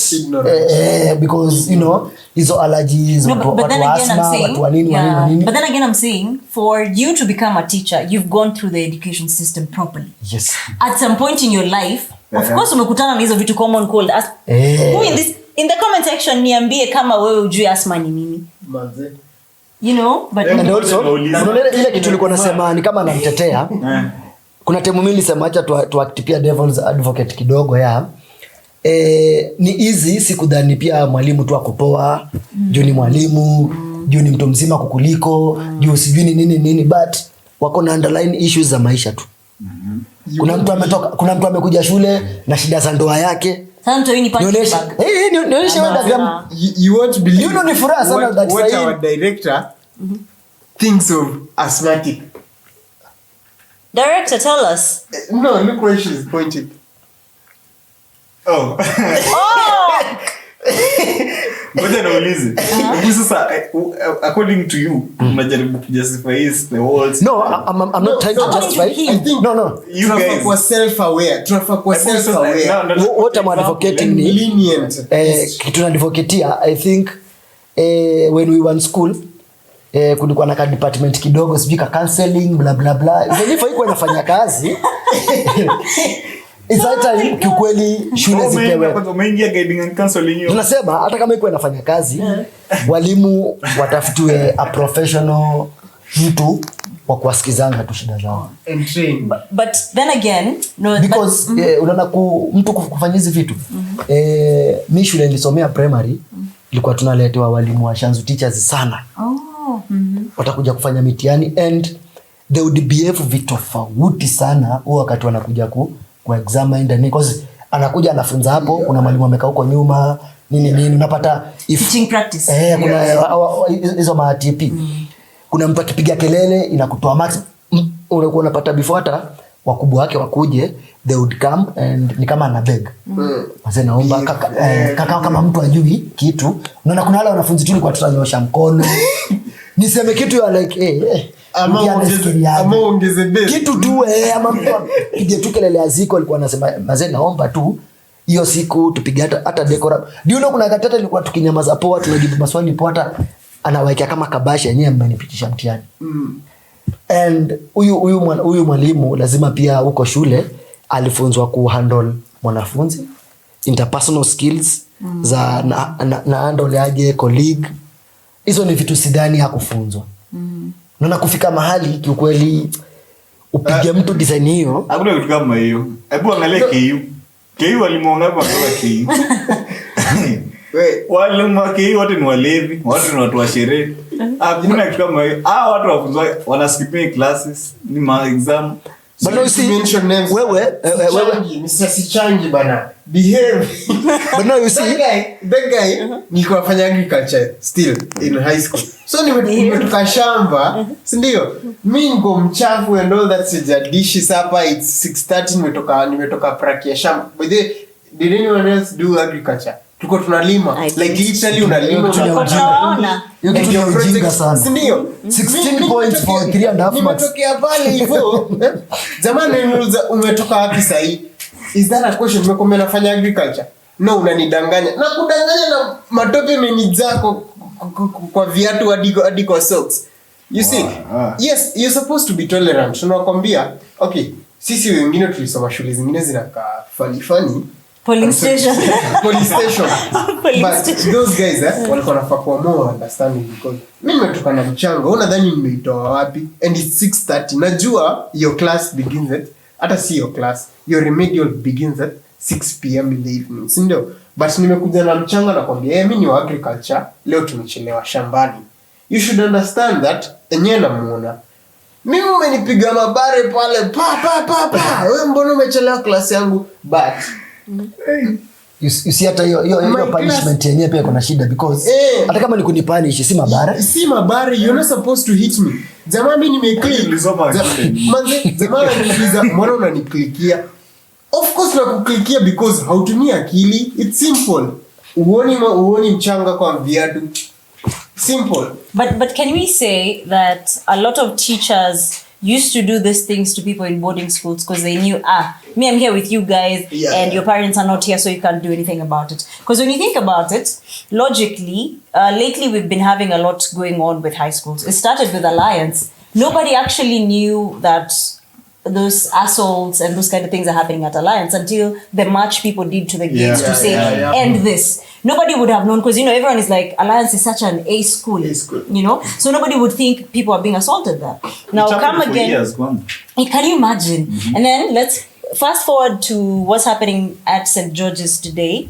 because you know hizo allergies watu asthma watu nini. But then again I'm saying for you to become a teacher you've gone through the education system properly. Yes. At some point in your life of course umekutana na hizo vitu common cold who in the comment section niambie kama wewe ujui asthma ni nini. Manze. You know but and also ile kitu nilikuwa nasema ni kama namtetea. Kuna temu mimi nilisema acha tu pia devil's advocate kidogo ya ni easy sikudhani pia mwalimu tu akutoa juu ni mwalimu juu ni mtu mzima kukuliko juu sijui nini but wako na underline issues za maisha tu. Kuna mtu amekuja shule na shida za ndoa yake. Sasa hii ni punching bag. Nionyeshe diagram. You won't believe. You know ni furaha sana that what our director thinks of asthmatic. Director, tell us. No, look where she's pointing. Oh. Ngoja naulize. Sasa according to you, unajaribu kujustify the whole. No, I'm not trying to justify. I think No. You guys were self-aware. What I'm advocating ni lenient. kitu nadvocatea, I think when we were in school kulikuwa na department kidogo sijui ka counseling bla bla bla. If haikuwa inafanya kazi it's that time kiukweli shule zipewe. Umeingia guiding and counseling hiyo. Tunasema hata kama iko inafanya kazi, walimu watafutiwe a professional mtu wa kuwasikizanga tu shida zao. And train. But then again, no, because unaona mtu kufanya hizi vitu. Mimi shule nilisomea primary, ilikuwa tunaletewa walimu wa shanzu teachers sana. Watakuja kufanya mitihani and they would behave vitu tofauti sana huo wakati wanakuja ku examine and because anakuja anafunza hapo, kuna mwalimu amekaa huko nyuma nini unapata teaching practice. Kuna hizo ma TP. Kuna mtu akipiga kelele inakutoa max, unakuwa unapata before hata wakubwa wake wakuje, they would come and ni kama ana beg. Wazee naomba kaka kama mtu ajui kitu. Unaona kuna wale wanafunzi tu kwa tutanyosha mkono. Niseme kitu ya like ama ongeze best kitu tu ama mtu pige tu kelele aziko alikuwa anasema mazee naomba tu hiyo siku tupige hata decora. Do you know kuna katata ilikuwa tukinyamaza poa tunajibu maswali poa hata anaweka kama kabasha yenyewe mmenipitisha mtihani. And huyu mwalimu lazima pia huko shule alifunzwa kuhandle mwanafunzi, interpersonal skills za na handle aje colleague. Hizo ni vitu sidhani hakufunzwa. Na kufika mahali kiukweli upige mtu design hiyo. Hakuna kitu kama hiyo. Hebu angalia KU walimuonga kwa KU. Walimu wa KU wote ni walevi, wote ni watu wa sherehe. Hakuna kitu kama hiyo. Watu wafunzwa wana skipping classes, ni ma exam. But no, you see, mention names. Wewe Mr. Sichangi bana. Behave. But no, you see, that guy nilikuwa nafanya agriculture still in high school. So nimetoka shamba, si ndio? Mimi niko mchafu and all that sija dishes hapa, it's 6:30 nimetoka prakia shamba. By the way, did anyone else do agriculture? Tuko tunalima. Like literally unalima tunaona. hiyo kitu ni ujinga sana. Si ndio? 16 points for 3.5 months. Nimetokea pale hivyo. Jamani umetoka wapi sasa hii? Is that a question? Umekomea nafanya agriculture? No, unanidanganya. Na kudanganya na matope menijako kwa viatu hadi kwa socks. You see? Yes, you're supposed to be tolerant. Tunakwambia, okay, sisi wengine tulisoma shule zingine zinakaa funny. Police station. But those guys walikuwa nafaa kuwa more understanding because mimi nimetoka na mchanga. Unadhani nimeitoa wapi? And it's 6:30. Najua your class begins at hata si your class. Your remedial begins at 6 p.m. in the evening. Si ndio? But nimekuja na mchanga na kwambia mimi ni wa agriculture, leo tumechelewa shambani. You should understand that enyewe namuona. Mimi umenipiga mabare pale pa. Wewe mbona umechelewa class yangu? But you see hata hiyo punishment yenyewe pia kuna shida because hata kama ni kunipunish si mabare you're not supposed to hit me. Jamaa mimi nimeclick. Jamaa ananiuliza mbona unaniklikia? Of course nakuklikia because hautumii akili. It's simple. Uoni mchanga kwa viatu. Simple. But can we say that a lot of teachers used to do these things to people in boarding schools because they knew, I'm here with you guys and your parents are not here so you can't do anything about it. Because when you think about it, logically, lately we've been having a lot going on with high schools. It started with Alliance. Nobody actually knew that those assaults and those kind of things are happening at Alliance until the march people did to the gates to say, end this. Nobody would have known because, everyone is like, Alliance is such an A school. So nobody would think people are being assaulted there. Now come again. Can you imagine? And then let's fast forward to what's happening at St. George's today.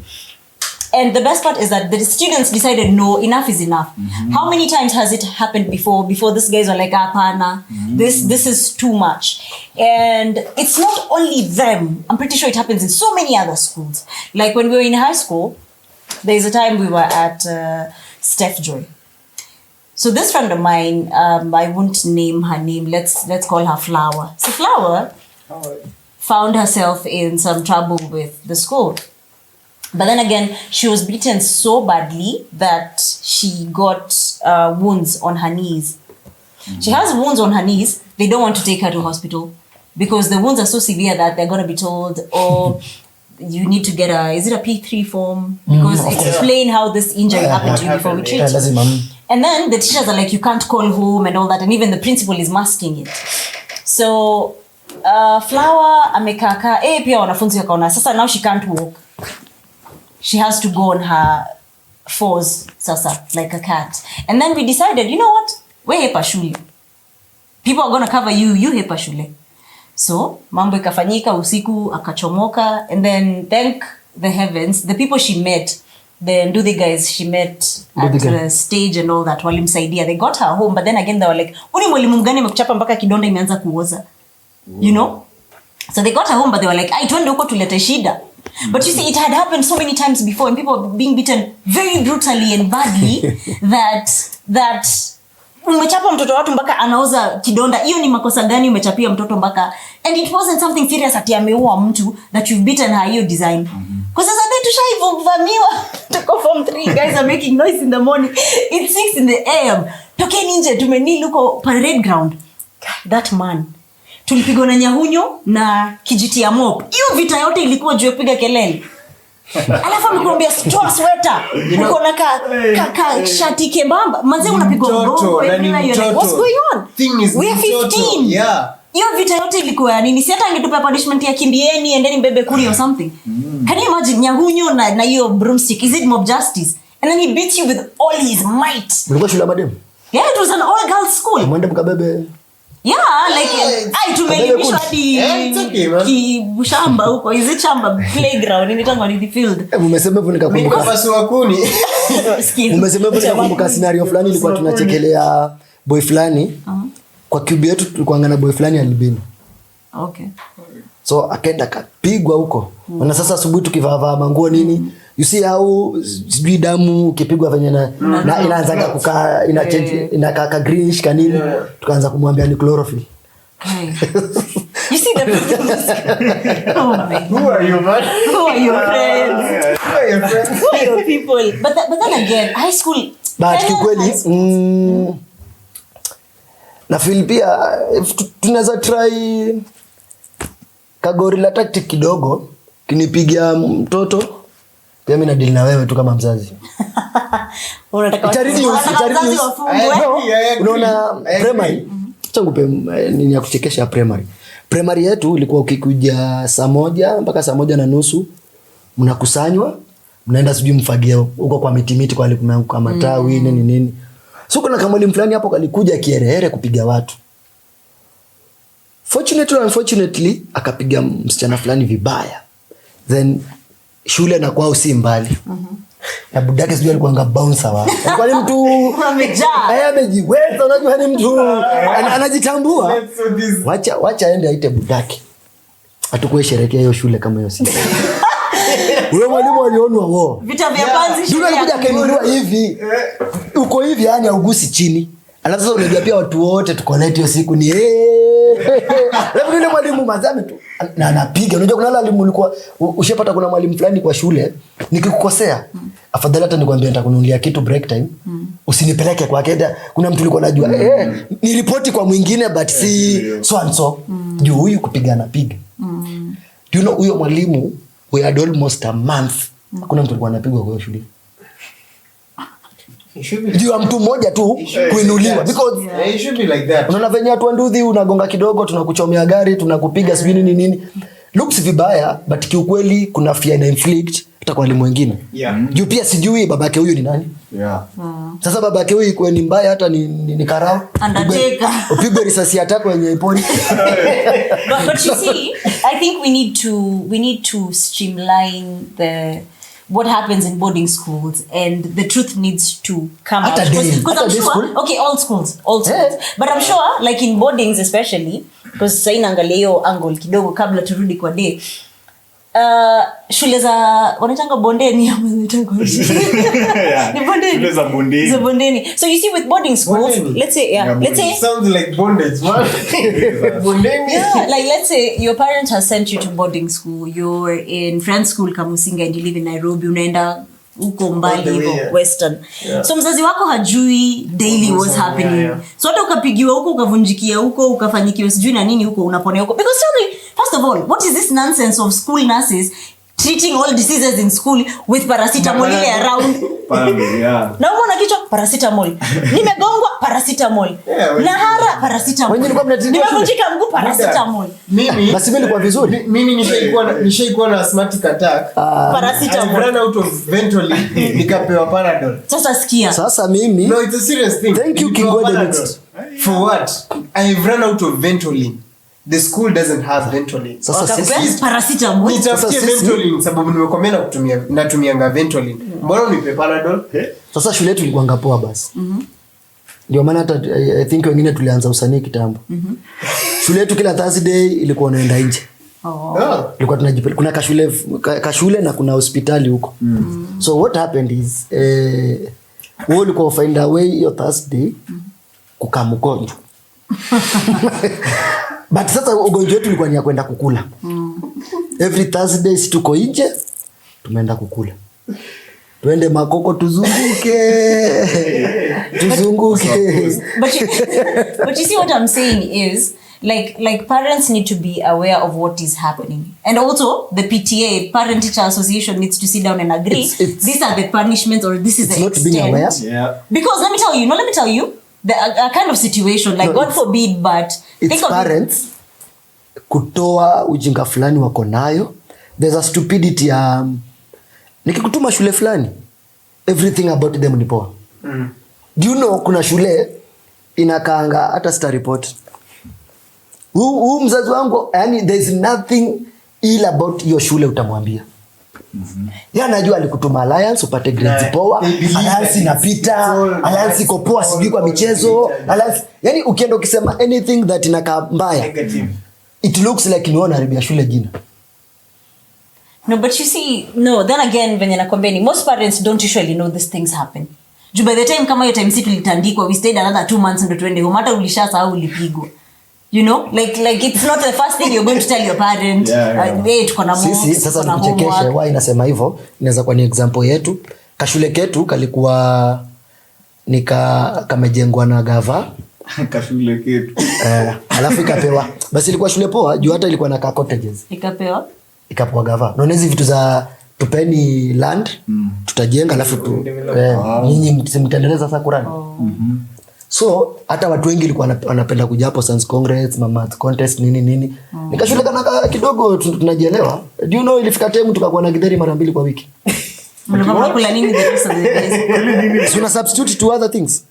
And the best part is that the students decided, no, enough is enough. How many times has it happened before these guys are like, pana, this is too much. And it's not only them. I'm pretty sure it happens in so many other schools. Like when we were in high school, there's a time we were at Steph Joy. So this friend of mine, I won't name her name. Let's call her Flower. So Flower found herself in some trouble with the school. But then again, she was beaten so badly that she got wounds on her knees. She has wounds on her knees. They don't want to take her to hospital because the wounds are so severe that they're going to be told, oh, you need to get is it a P3 form? Because explain how this injury happened to you before we treat you. And then the teachers are like, you can't call home and all that. And even the principal is masking it. So, Flower amekaka, pia wanafunzi wakaona. Sasa now she can't walk. She has to go on her fours, sasa, like a cat. And then we decided, you know what? We hepa shule. People are going to cover you hepa shule. So, mambo ikafanyika usiku, akachomoka. And then, thank the heavens, the people she met, the Nduthi guys she met at the stage and all that, walimsaidia. They got her home, but then again, they were like, uni mwalimu mgani amekuchapa mpaka kidonda imeanza kuoza? You know? So they got her home, but they were like, twende huko tulete shida. But you see, it had happened so many times before, and people were being beaten very brutally and badly that umechapa mtoto watu mpaka anaoza kidonda. Hiyo ni makosa gani umechapia mtoto mpaka? And it wasn't something serious ati ameua mtu that you've beaten her, hiyo design. Because as I tushaivyovamiwa tuko form 3, guys are making noise in the morning. It's 6 in the AM. Tokeni nje tumenili huko parade ground. That man. Tulipigwa na nyahunyo na kijiti ya mop. Hiyo vita yote ilikuwa juu ya kupiga kelele. Alafu amekuambia toa sweater. Uko na ka shati kembamba. Manze unapigwa mgongo. What's going on? We are 15. Yeah. Hiyo vita yote ilikuwa ya nini? Si hata angetupa punishment ya kimbieni and then mbebe kuri or something. Can you imagine nyahunyo na hiyo broomstick? Is it mob justice? And then he beats you with all his might. Mlikuwa shule madem? Yeah, it was an all girls school. Mwende mkabebe. Yeah, like tumelimishwa hadi kibushamba huko. Is it chamba playground? Inaitwa ni the field. Umesema hivyo nikakumbuka. Mimi kwa kuni. Umesema hivyo nikakumbuka scenario fulani ilikuwa tunachekelea boy fulani. Kwa cube yetu tulikuwa ngana boy fulani albino. Okay. So akaenda kapigwa huko. Na sasa asubuhi tukivaa manguo nini? You see how sijui damu ukipigwa venye na inaanza kukaa ina change inakaa greenish kanini. Tukaanza kumwambia ni chlorophyll. You see the oh my God. Who are you, man? Who are your friends? Who are your friends? Who are your people? But then again, high school. But kikweli na feel pia tunaweza try kagorilla tactic kidogo kinipigia mtoto pia mimi na deal na wewe tu kama mzazi. Unataka unaona primary changu nini ya kuchekesha primary yetu ilikuwa ukikuja 1:00 mpaka 1:30 mnakusanywa mnaenda sijui mfagia huko kwa miti kwa kwa matawi nini. So kuna kama mwalimu fulani hapo alikuja kierehere kupiga watu. Fortunately or unfortunately akapiga msichana fulani vibaya. Then shule na kwao si mbali. Na budake sijui alikuwa anga bouncer wa. Alikuwa ni mtu amejaa. Amejiweza unajua ni mtu anajitambua. Wacha aende aite budake. Atakuwa sherekea hiyo shule kama hiyo si. Ule mwalimu alionwa wao. Vita vya panzi shule. Ndio alikuja kainua hivi. Uko hivi yani augusi chini. Alafu sasa unajua pia watu wote tuko late hiyo siku ni Alafu yule mwalimu mazame tu na anapiga. Unajua kuna walimu ulikuwa ushapata kuna mwalimu fulani kwa shule nikikukosea afadhali hata nikwambia nitakununulia kitu break time. Usinipeleke kwa keda. Kuna mtu ulikuwa unajua ni ripoti kwa mwingine but si so and so. Juu huyu kupiga anapiga. Do you know huyo mwalimu we had almost a month. Kuna mtu alikuwa anapigwa kwa shule. Juu mtu mmoja tu kuinuliwa because it should be like that. Unaona venye watu wa Nduthi unagonga kidogo tunakuchomea gari tunakupiga sijui nini. Looks vibaya but kiukweli kuna fear na inflict hata kwa walimu wengine. Juu pia sijui babake huyu ni nani? Sasa babake huyu kwa ni mbaya hata ni karao. Upigwe risasi atako yenye iponi. But you see, I think we need to streamline what happens in boarding schools and the truth needs to come out. Because I'm sure, okay, all schools. But I'm sure, like in boardings especially, because saina angalia hiyo angle kidogo kabla turudi kwa day, shule za wanatanga bondeni ama wanatanga ni bondeni. Shule za bondeni. Za bondeni. So you see with boarding schools, let's say sounds like bondage, man. Bondeni. Yeah, like let's say your parent has sent you to boarding school. You're in friend school Kamusinga and you live in Nairobi, unaenda uko mbali hivyo western. So mzazi wako hajui daily what's happening. So hata ukapigiwa huko ukavunjikia huko ukafanyikiwa sijui na nini huko unaponea huko. Because tell me, first of all, what is this nonsense of school nurses treating all diseases in school with paracetamol ile around? Na umeona kichwa paracetamol. Nimegongwa paracetamol. Nahara paracetamol. Nimevunjika mguu paracetamol. Mimi basi mimi kwa vizuri. Mimi nishaikuwa na asthmatic attack. Paracetamol. I ran out of Ventolin nikapewa Panadol. Sasa mimi no, it's a serious thing. Thank you King God next. For what? I've run out of Ventolin. The school doesn't have Ventolin. Sasa sisi paracetamol. Nitafutie Ventolin sababu nimekomea natumianga Ventolin. Mbona unipe Panadol? Sasa shule yetu ilikuwa ngapoa basi. Ndio maana hata I think wengine tulianza usanii kitambo. Shule yetu kila Thursday ilikuwa unaenda nje. Ilikuwa tunajipeleka kuna kashule na kuna hospitali huko. So what happened is wewe ulikuwa find a way your Thursday kukamgonjwa. But sasa ugonjwa wetu ulikuwa ni ya kwenda kukula. Every Thursday tuko nje tumeenda kukula. Tuende Makoko tuzunguke. But you see what I'm saying is like parents need to be aware of what is happening. And also the PTA, Parent Teacher Association, needs to sit down and agree these are the punishments or this is the extent. Not being aware. Yeah. Because let me tell you a kind of situation like God forbid but it's parents kutoa ujinga fulani wako nayo. There's a stupidity nikikutuma shule fulani everything about them ni poa. Do you know kuna shule inakaanga hata star report. Mzazi wangu yani there's nothing ill about your shule utamwambia. Yeye anajua alikutuma Alliance upate grades poa, Alliance inapita, Alliance iko poa sijui kwa michezo, Alliance yani ukienda ukisema anything that inakaa mbaya. It looks like you haribia shule jina. No, but you see, then again venye nakwambia ni most parents don't usually know these things happen. By the time kama hiyo time situ litandikwa we stayed another 2 months ndo tuende home hata ulishasahau ulipigwa. You know, like it's not the first thing you're going to tell your parent. Tuko na mom. Sasa nikuchekeshe why inasema hivyo, inaweza kuwa ni example yetu. Kashule ketu kalikuwa kamejengwa na gava. Kashule ketu. Alafu ikapewa. Basi ilikuwa shule poa, juu hata ilikuwa na cottages. Ikapewa gava. Unaona hizi vitu za tupeni land, tutajenga alafu nyinyi mtendeleza sasa Qur'an. So hata watu wengi walikuwa wanapenda kuja hapo Science Congress, mama contest nini. Nikashule kana kidogo tunajielewa. Do you know ilifika time tukakuwa na githeri mara 2 kwa wiki. Mnakula nini the rest of the days? So una substitute to other things.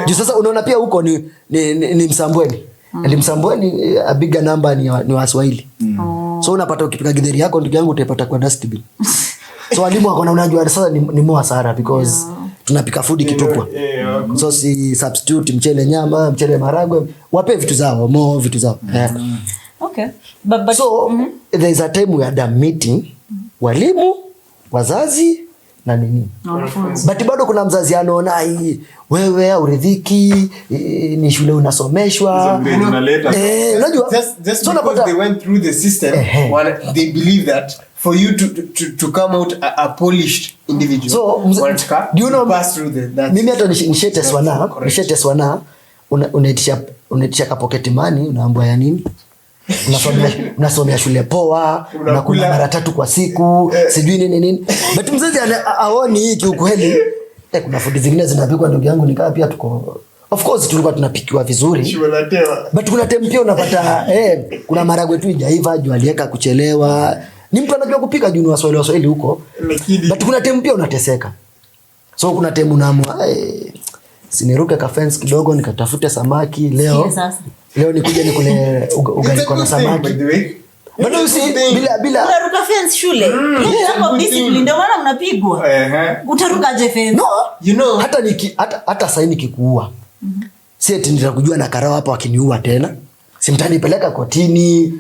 Juu sasa unaona pia huko ni Msambweni. And Msambweni a bigger number ni Waswahili. So unapata ukipika githeri yako ndugu yangu utapata kwa dustbin. So walimu wako na unajua sasa ni more sana because tunapika food kitupwa. So si substitute mchele nyama, mchele maragwe, wape vitu zao, vitu zao. Okay. But so there is a time we had a meeting, walimu, wazazi na nini. But bado kuna mzazi anaona wewe uridhiki ni shule unasomeshwa. Unajua just because they went through the system they believe that for you to come out a polished individual. So do you know pass through that. Mimi hata nisheteswana unaitisha ka pocket money unaambia ya nini? Unasomea shule poa, unakula mara 3 kwa siku, sijui nini. But mzazi aoni hii kiukweli. Kuna food zingine zinapikwa ndugu yangu nikaa pia tuko of course tulikuwa tunapikiwa vizuri. But kuna time pia unapata kuna maragwe tu hajaiva, juu alieka kuchelewa. Ni mtu anajua kupika juu ni Waswahili huko. But kuna time pia unateseka. So kuna time unaamua siniruke ka fence kidogo nikatafute samaki leo nikuje nikule ugali kwa samaki. Bado usi bila unaruka fence shule. Hapo discipline ndio maana mnapigwa. Utaruka je fence? No, you know hata sasa nikikuua. Si eti nitakujua na karao hapa wakiniua tena. simtanipeleka kotini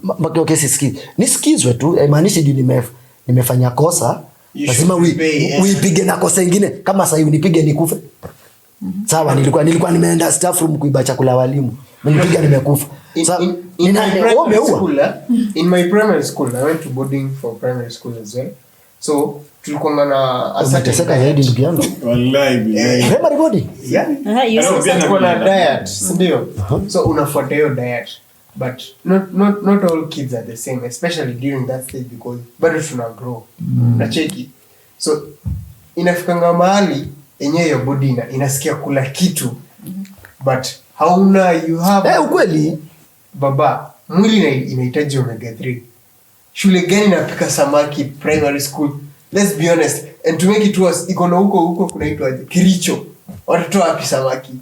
mpaka kesi sikizi. Nisikizwe tu, haimaanishi juu nimefanya kosa lazima uipige na kosa ingine. Kama sasa hivi nipige nikufe. Sawa, nilikuwa nimeenda staff room kuiba chakula walimu. Nilipiga nimekufa. In my primary school, I went to boarding for primary school as well. So tulikuwa na asateseka zaidi ndugu yangu. Wallahi. Primary boarding? Yeah. Tulikuwa na diet, ndio. So unafuata hiyo diet. But not all kids are the same, especially during that stage because bado tuna grow. Na cheki. So inafikanga mahali yenyewe ya body inasikia kula kitu. But hauna you have ukweli baba mwili inahitaji omega 3. Shule gani inapika samaki primary school? Let's be honest, and to make it worse, iko na huko kunaitwa Kiricho. Watoto wapi samaki?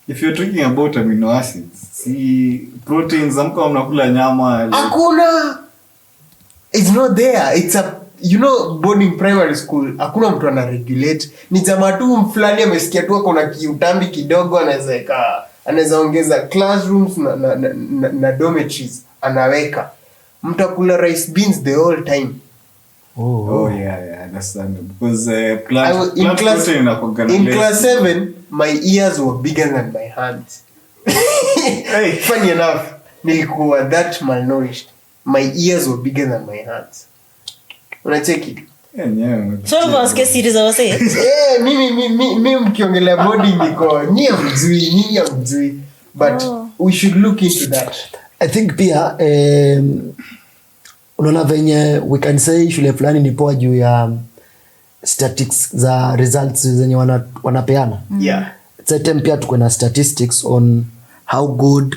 If you're talking about amino acids, see proteins amka mnakula nyama. Hakuna. It's not there. It's a boarding primary school, hakuna mtu ana regulate. Ni jamaa tu fulani amesikia tu kuna kiutambi kidogo anaweza ongeza classrooms na dormitories anaweka. Mtakula rice beans the whole time. Oh yeah, understand. Because in class 7 my ears were bigger than my hands. Hey, funny enough, nilikuwa that malnourished. My ears were bigger than my hands. Unacheki? Yeah. So was case series I was saying. Mimi mkiongelea boarding niko nyie mzui. But we should look into that. I think pia unaona venye we can say shule fulani ni poa juu ya statistics za results zenye wanapeana. Yeah. Certain pia tuko na statistics on how good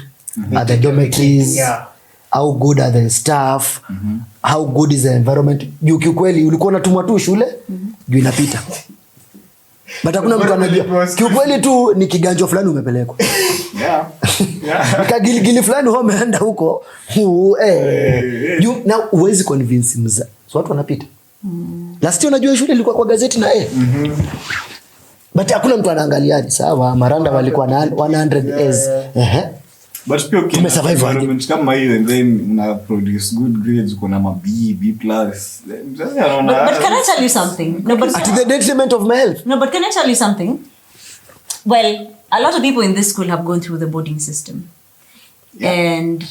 are the dormitories. Yeah. How good are the staff, how good is the environment. Juu kiukweli ulikuwa unatumwa tu shule juu inapita. But hakuna mtu anajua. Kiukweli tu ni kiganjo fulani umepelekwa. Yeah. Nikagili fulani umeenda huko. Juu na uwezi convince mza. So watu wanapita. Last year unajua shule ilikuwa kwa gazeti na But hakuna mtu anaangalia. Sawa, Maranda walikuwa na 100 A's. But pia environment kama hiyo and then una produce good grades uko na B+. But can I tell you something? No, but at the detriment of my health. No, but can I tell you something? Well, a lot of people in this school have gone through the boarding system. Yeah. And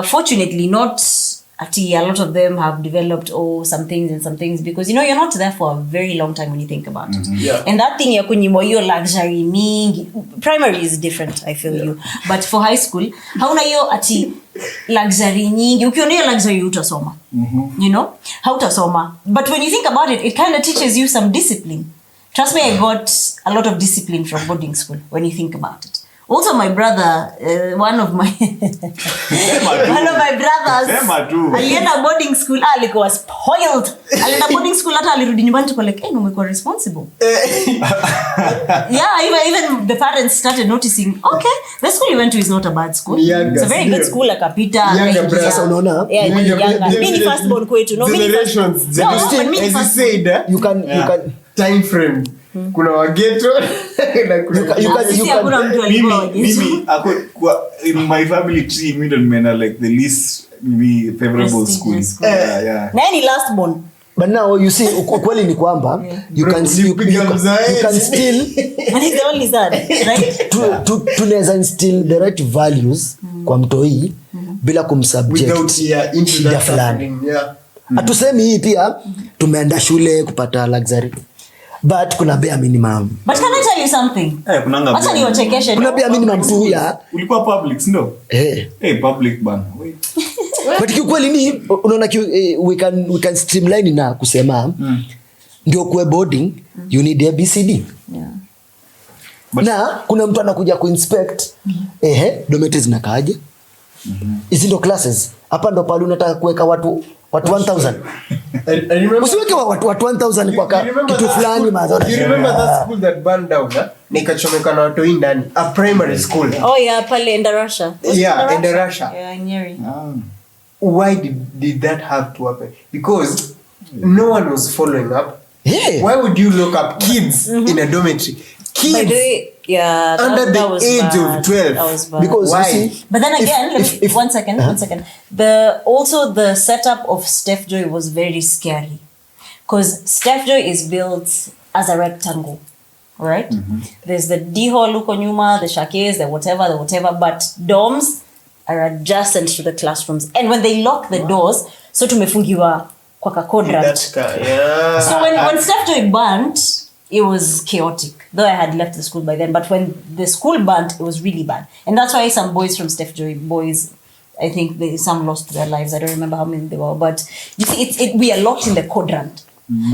fortunately not a lot of them have developed some things because you're not there for a very long time when you think about it. Yeah. And that thing yakunyimo hiyo luxury mingi. Primary is different, I feel you. But for high school, hauna hiyo ati luxury nyingi. Ukiona hiyo luxury utasoma. Hautasoma. But when you think about it, it kind of teaches you some discipline. Trust me, I got a lot of discipline from boarding school when you think about it. Also, my brother, one of my brothers, alienda boarding school, alikuwa spoiled. Alienda boarding school, hata alirudi nyumbani tuko like, umekuwa responsible. Yeah, even the parents started noticing, okay, the school you went to is not a bad school. It's a very good school, akapita. Sasa unaona? Mini first born kwetu. No, mini first. As you said, you can time frame. Kuna wageto na kuna mimi in my family tree mimi ndo nimeenda like the least favorable schools. Yeah. Nani last born? But now you see ukweli ni kwamba you can still and he's the only son, right? Tunaweza instill the right values kwa mtoi bila kumsubject shida fulani. Hatusemi hii pia tumeenda shule kupata luxury. But kuna bare minimum. But can I tell you something? Kunanga. Acha niwachekeshe. Kuna bare minimum tu ya. Ulikuwa public, ndio? Public bana. But kiukweli ni unaona we can streamline na kusema ndio kwa boarding you need ABCD. Yeah. Na kuna mtu anakuja kuinspect dormitories zinakaaje? Hizi ndo classes. Hapa ndo pale unataka kuweka watu 1000. Usiweke watu 1000 kwa kitu fulani madhara. You remember that school that burned down? Nikachomeka na watu ndani. A primary school. Oh yeah, pale in Russia. Yeah, in Russia. Yeah, in Nyeri. Why did that have to happen? Because no one was following up. Yeah. Why would you lock up kids in a dormitory? Kids. By the way, Yeah, under that the was age bad. of 12. That was bad. Because Why? you see, But then again, one second. The setup of Steph Joy was very scary, because Steph Joy is built as a rectangle, right? There's the D hall huko nyuma, the shakes, the whatever, but dorms are adjacent to the classrooms, and when they lock the doors, so tumefungiwa kwa quadrant. Yeah. So when Steph Joy burnt, it was chaotic. Though I had left the school by then, but when the school burnt, it was really bad, and that's why some boys from Steph Joy I think some lost their lives. I don't remember how many they were, but you see, we are locked in the quadrant.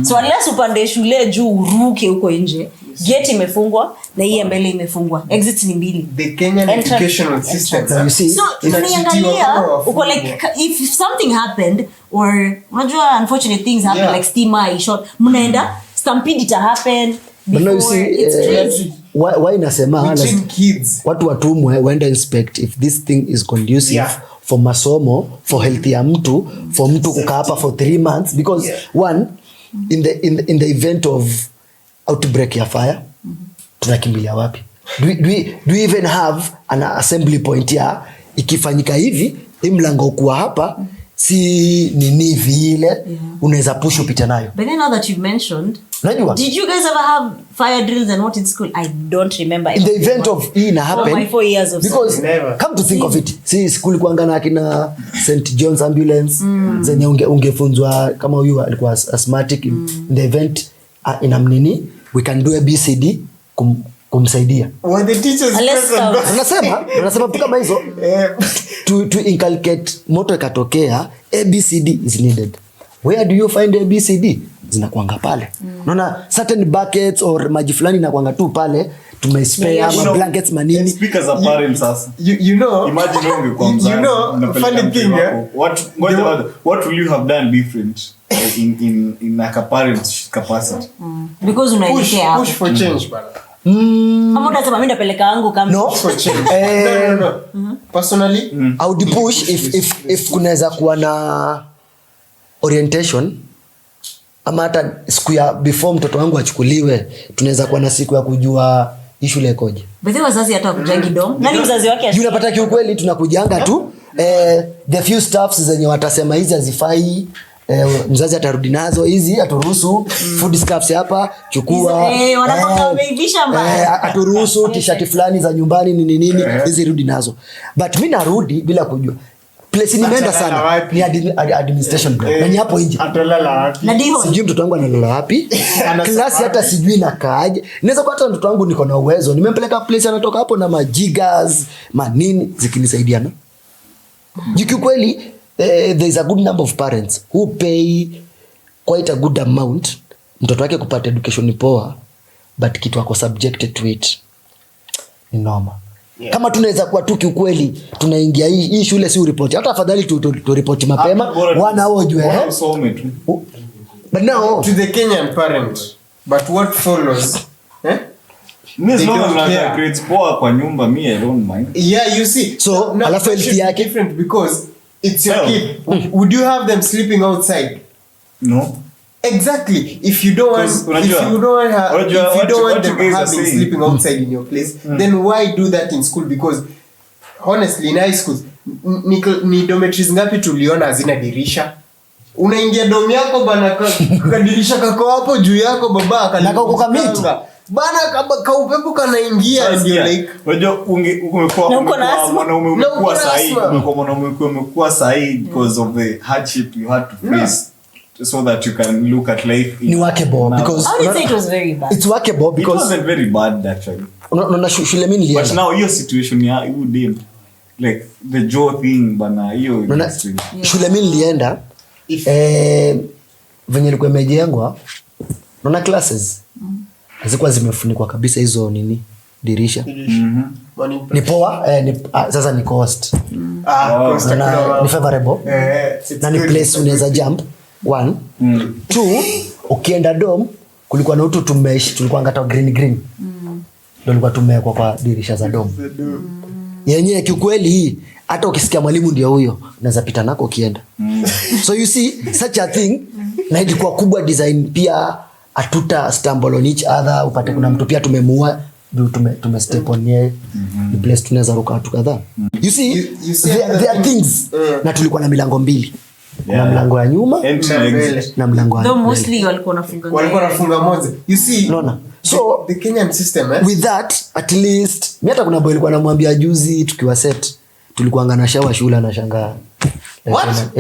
So unless upande shule juu uruke huko nje, gate imefungwa na hii mbele imefungwa, exits ni mbili. The Kenyan educational system. you see, So tunaangalia uko like if something happened, or unajua unfortunate things happen, Yeah. like stima short, mnaenda stampede to happen but now you before. see, It's crazy. why nasema Between kids. watu watumwe waenda inspect if this thing is conducive Yeah. for masomo, for health ya mtu, for mtu kukaa hapa for 3 months, because one in the event of outbreak ya fire, tunakimbilia wapi? Do we even have an assembly point ya ikifanyika hivi mlango kuwa hapa si nini vile unaweza push upita nayo? But then now that you've mentioned, Unajua? did you guys ever have fire drills and what in school? I don't remember. In the event of hii na happen, my 4 years of because school. Never. come to think of it, si school kuangana akina St John's ambulance zenye ungefunzwa kama huyu alikuwa asthmatic in the event inamnini, we can do a BCD kumsaidia. Were the teachers Unless present? Unasema tu kama hizo to inculcate moto ikatokea, ABCD is needed. Where do you find ABCD? Zinakuanga pale. Unaona certain buckets or maji fulani inakuanga tu pale, tumespare ama blankets manini. Speakers are parents sasa. You know, Imagine wewe ungekuwa mzazi. you know, unapeleka funny thing, mtoto yeah? wako. What will you have done different in like a parent's capacity? Because unaelekea push for change, bana. kama unasema mimi ndapeleka wangu kama No. For change. No. Personally, I would push if kunaweza kuwa na orientation ama hata siku ya before mtoto wangu achukuliwe, tunaweza kuwa na siku ya kujua hii shule ikoje. Basi wazazi hata kujangi dom. Nani mzazi wake? Juu unapata kiukweli tunakujanga tu the few staffs zenye watasema hizi hazifai, mzazi atarudi nazo, hizi aturuhusu food scraps hapa chukua, wanapaka wameibisha mbaya. aturuhusu t-shirt fulani za nyumbani nini hizi rudi nazo, but mimi narudi bila kujua place nimeenda sana ni administration na ni hapo nje. atolala wapi? Na ndio. Sijui mtoto wangu analala wapi. Klasi hata sijui nakaaje. Inaweza kuwa hata mtoto wangu niko na uwezo, nimempeleka place anatoka hapo na majigas manini zikinisaidiana. Jiki kweli there is a good number of parents who pay quite a good amount mtoto wake kupata education poa, but kitu wako subjected to it ni normal. Yeah. Kama tunaweza kuwa tu kiukweli tunaingia hii shule si uripoti, hata afadhali tu report mapema wana ojwe but now to the Kenyan parent, but what follows Miss Long na grades poa kwa nyumba, me I don't mind. Yeah, you see. So alafu health yake different because it's your kid. Would you have them sleeping outside? No. Exactly. If you don't want them having sleeping outside in your place, then why do that in school? Because honestly, in high schools, ni dormitories ngapi tuliona hazina dirisha? Unaingia dom yako bana, kadirisha kako hapo juu yako baba akalikukamita bana, ka upepo kanaingia ndio like unajua umekuwa mwanaume umekuwa sahi because of the hardship you had to face so that you can look at life ni workable because I would say it was very bad. It's workable because it wasn't very bad actually. No, shule mimi nilienda. But now your situation ya you did like the jaw thing bana hiyo shule mimi nilienda venye ilikuwa imejengwa naona classes zilikuwa zimefunikwa kabisa hizo nini dirisha. Ni poa sasa ni cost. Ni favorable. Na ni place unaweza jump 1 2 ukienda dom kulikuwa na utu tumeishi tulikuwa ngata green ndio tulikuwa tumewekwa kwa dirisha za dom. Yenyewe kiukweli hii hata ukisikia mwalimu ndio huyo unaweza pita nako ukienda. So you see such a thing na ilikuwa kubwa design pia atuta stumble on each other upate kuna mtu pia tumemuua tume step on ye the place tunaweza ruka watu kadhaa. You see there are things na tulikuwa na milango mbili. Na mlango ya nyuma na mlango ya mbele. Mostly walikuwa nafunga moja. You see so the Kenyan system with that at least mimi hata kuna boy alikuwa anamwambia juzi tukiwa set tulikuwa ngana shower shule anashangaa. What?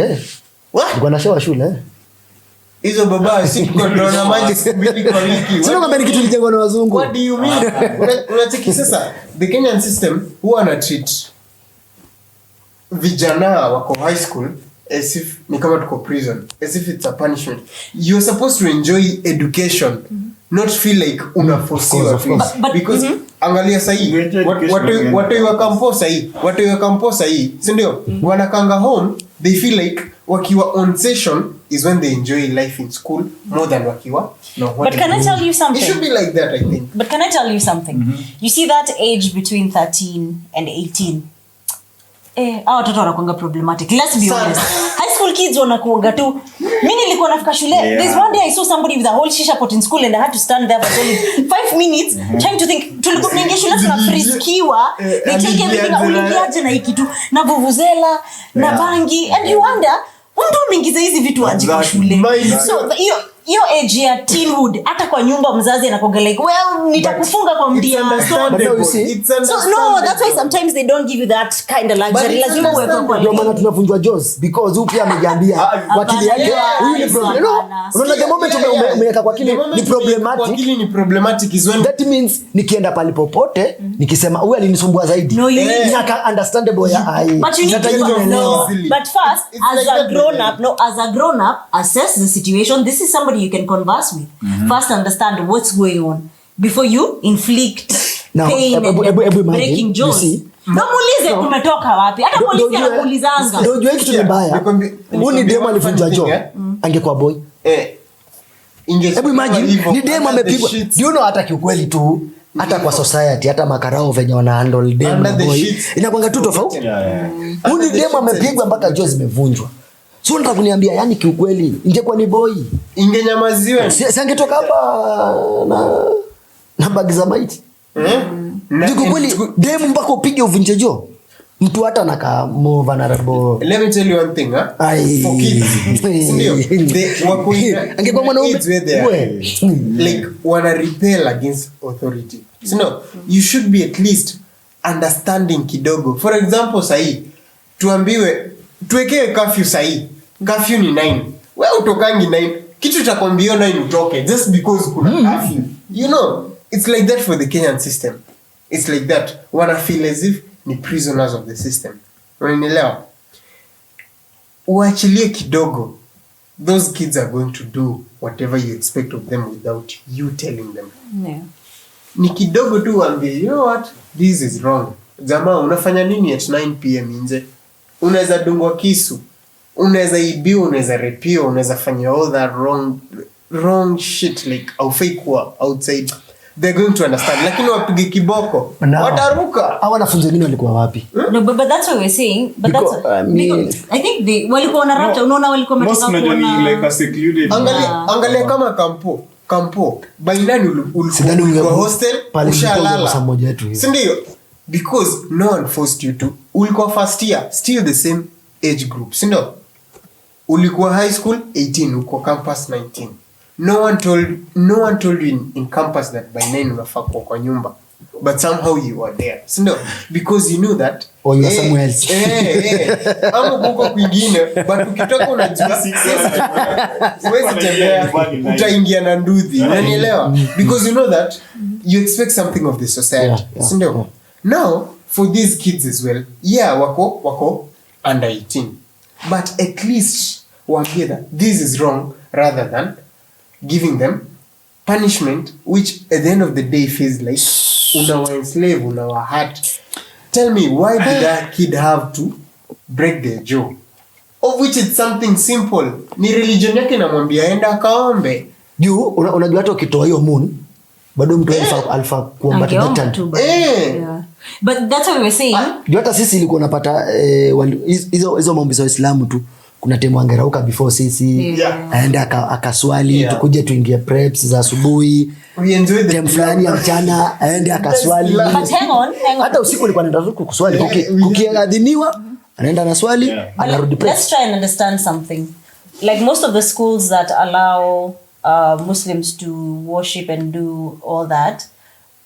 Tulikuwa na shower shule hizo baba si kuona maji mbili kwa wiki. Sio kama ni kitu lijengwa na wazungu. What do you mean? Unacheki sasa the Kenyan system huwa ana treat vijana wako high school as if ni kama tuko prison, as if it's a punishment. You're supposed to enjoy education, not feel like unaforcewa because angalia sahi watu wa campus sahi si ndio wanakanga home, they feel like wakiwa on session is when they enjoy life in school more than wakiwa But can I tell you something? It should be like that, I think. But can I tell you something? You see that age between 13 and 18, watoto wanakuanga problematic. Let's be honest. High school kids wanakuanga tu. Mimi nilikuwa nafika shule. There's one day I saw somebody with a whole shisha pot in school and I had to stand there for only 5 minutes trying to think. Tulikuwa tunaingia shule tunafriskiwa. They take everything uliaje na hiki tu na vuvuzela na bangi and you wonder mtu ameingiza hizi vitu aje kwa shule. So hiyo age ya teenhood hata kwa nyumba mzazi anakuanga like well nitakufunga kwa mdia. So no, that's why sometimes they don't give you that kind of luxury. Lazima uwe kwa ndio maana tunavunjwa jaws because huyu pia amejiambia wakili yake huyu ni problem. Unaona the moment umeweka kwa akili ni problematic. Kwa akili ni problematic is when that means nikienda pale popote nikisema huyu alinisumbua zaidi. No, you need understandable ya but you need to know. But first as a grown up assess the situation. This is somebody you can converse with. First understand what's going on before you inflict pain and breaking jaws. Muulize umetoka wapi? Hata polisi anakuulizanga. Ndio jua kitu mbaya. Huyu demo alifunjwa jaw. Angekuwa boy. Hebu imagine ni demo amepigwa. You know hata kiukweli tu hata kwa society hata makarao venye wana handle demo boy. Inakwanga tu tofauti. Huyu demo amepigwa mpaka jaw zimevunjwa. So nataka kuniambia yani kiukweli ingekuwa ni boy ingenyamaziwe. Si angetoka hapa na bag za maiti. Ndiko kweli demu mpaka upige uvunje jaw. Mtu hata anaka more vulnerable. Let me tell you one thing, for kids. They wako angekuwa mwanaume like wana rebel against authority. So no, you should be at least understanding kidogo. For example, sahi tuambiwe tuwekee curfew sahi. Curfew ni 9. Wewe utokangi 9. Kitu cha kwambia 9 utoke just because kuna curfew. You know, it's like that for the Kenyan system. It's like that. Wanna feel as if ni prisoners of the system. Unanielewa? Uachilie kidogo. Those kids are going to do whatever you expect of them without you telling them. Yeah. Ni kidogo tu waambie, you know what? This is wrong. Jamaa unafanya nini at 9 PM nje? Unaweza dungwa kisu. Unaweza ibiwa, unaweza repiwa, unaweza fanya all that wrong shit like aufai kuwa outside. They're going to understand. Lakini wapige kiboko wataruka. Hao wanafunzi wengine walikuwa wapi? No, but that's what we're saying. But because, I think they walikuwa na rapta. Unaona walikuwa metoka kuona like a secluded. Angalia kama kampo. Bainani ulikuwa hostel ushalala. Si ndio? Because no one forced you to. Ulikuwa first year still the same age group. Si ndio? Ulikuwa high school 18, uko campus 19. No one told you in campus that by 9 unafaa kuwa kwa nyumba. But somehow you were there. So no, because you knew that or you are somewhere else. Amo kuko kwingine, but ukitoka unajua siwezi tembea, utaingia na nduthi. Unanielewa? Because you know that you expect something of the society. So no. Now, for these kids as well, wako under 18. But at least waambie that this is wrong rather than giving them punishment which at the end of the day feels like unawa enslave, unawa hurt. Tell me, why did that kid have to break their jaw? Of which it's something simple. Ni religion yake namwambia enda kaombe. Juu unajua hata ukitoa hiyo moon bado mtu alfa kuomba tena. But that's what we're saying. Juu hata sisi ilikuwa unapata hizo maombi za Uislamu tu. kuna timu angerauka before sisi aende akaswali tukuje tuingie preps za asubuhi timu fulani ya mchana aende akaswali hata usiku alikuwa anaenda kuswali kukiadhiniwa anaenda na swali anarudi preps. Let's try and understand something. Like most of the schools that allow Muslims to worship and do all that,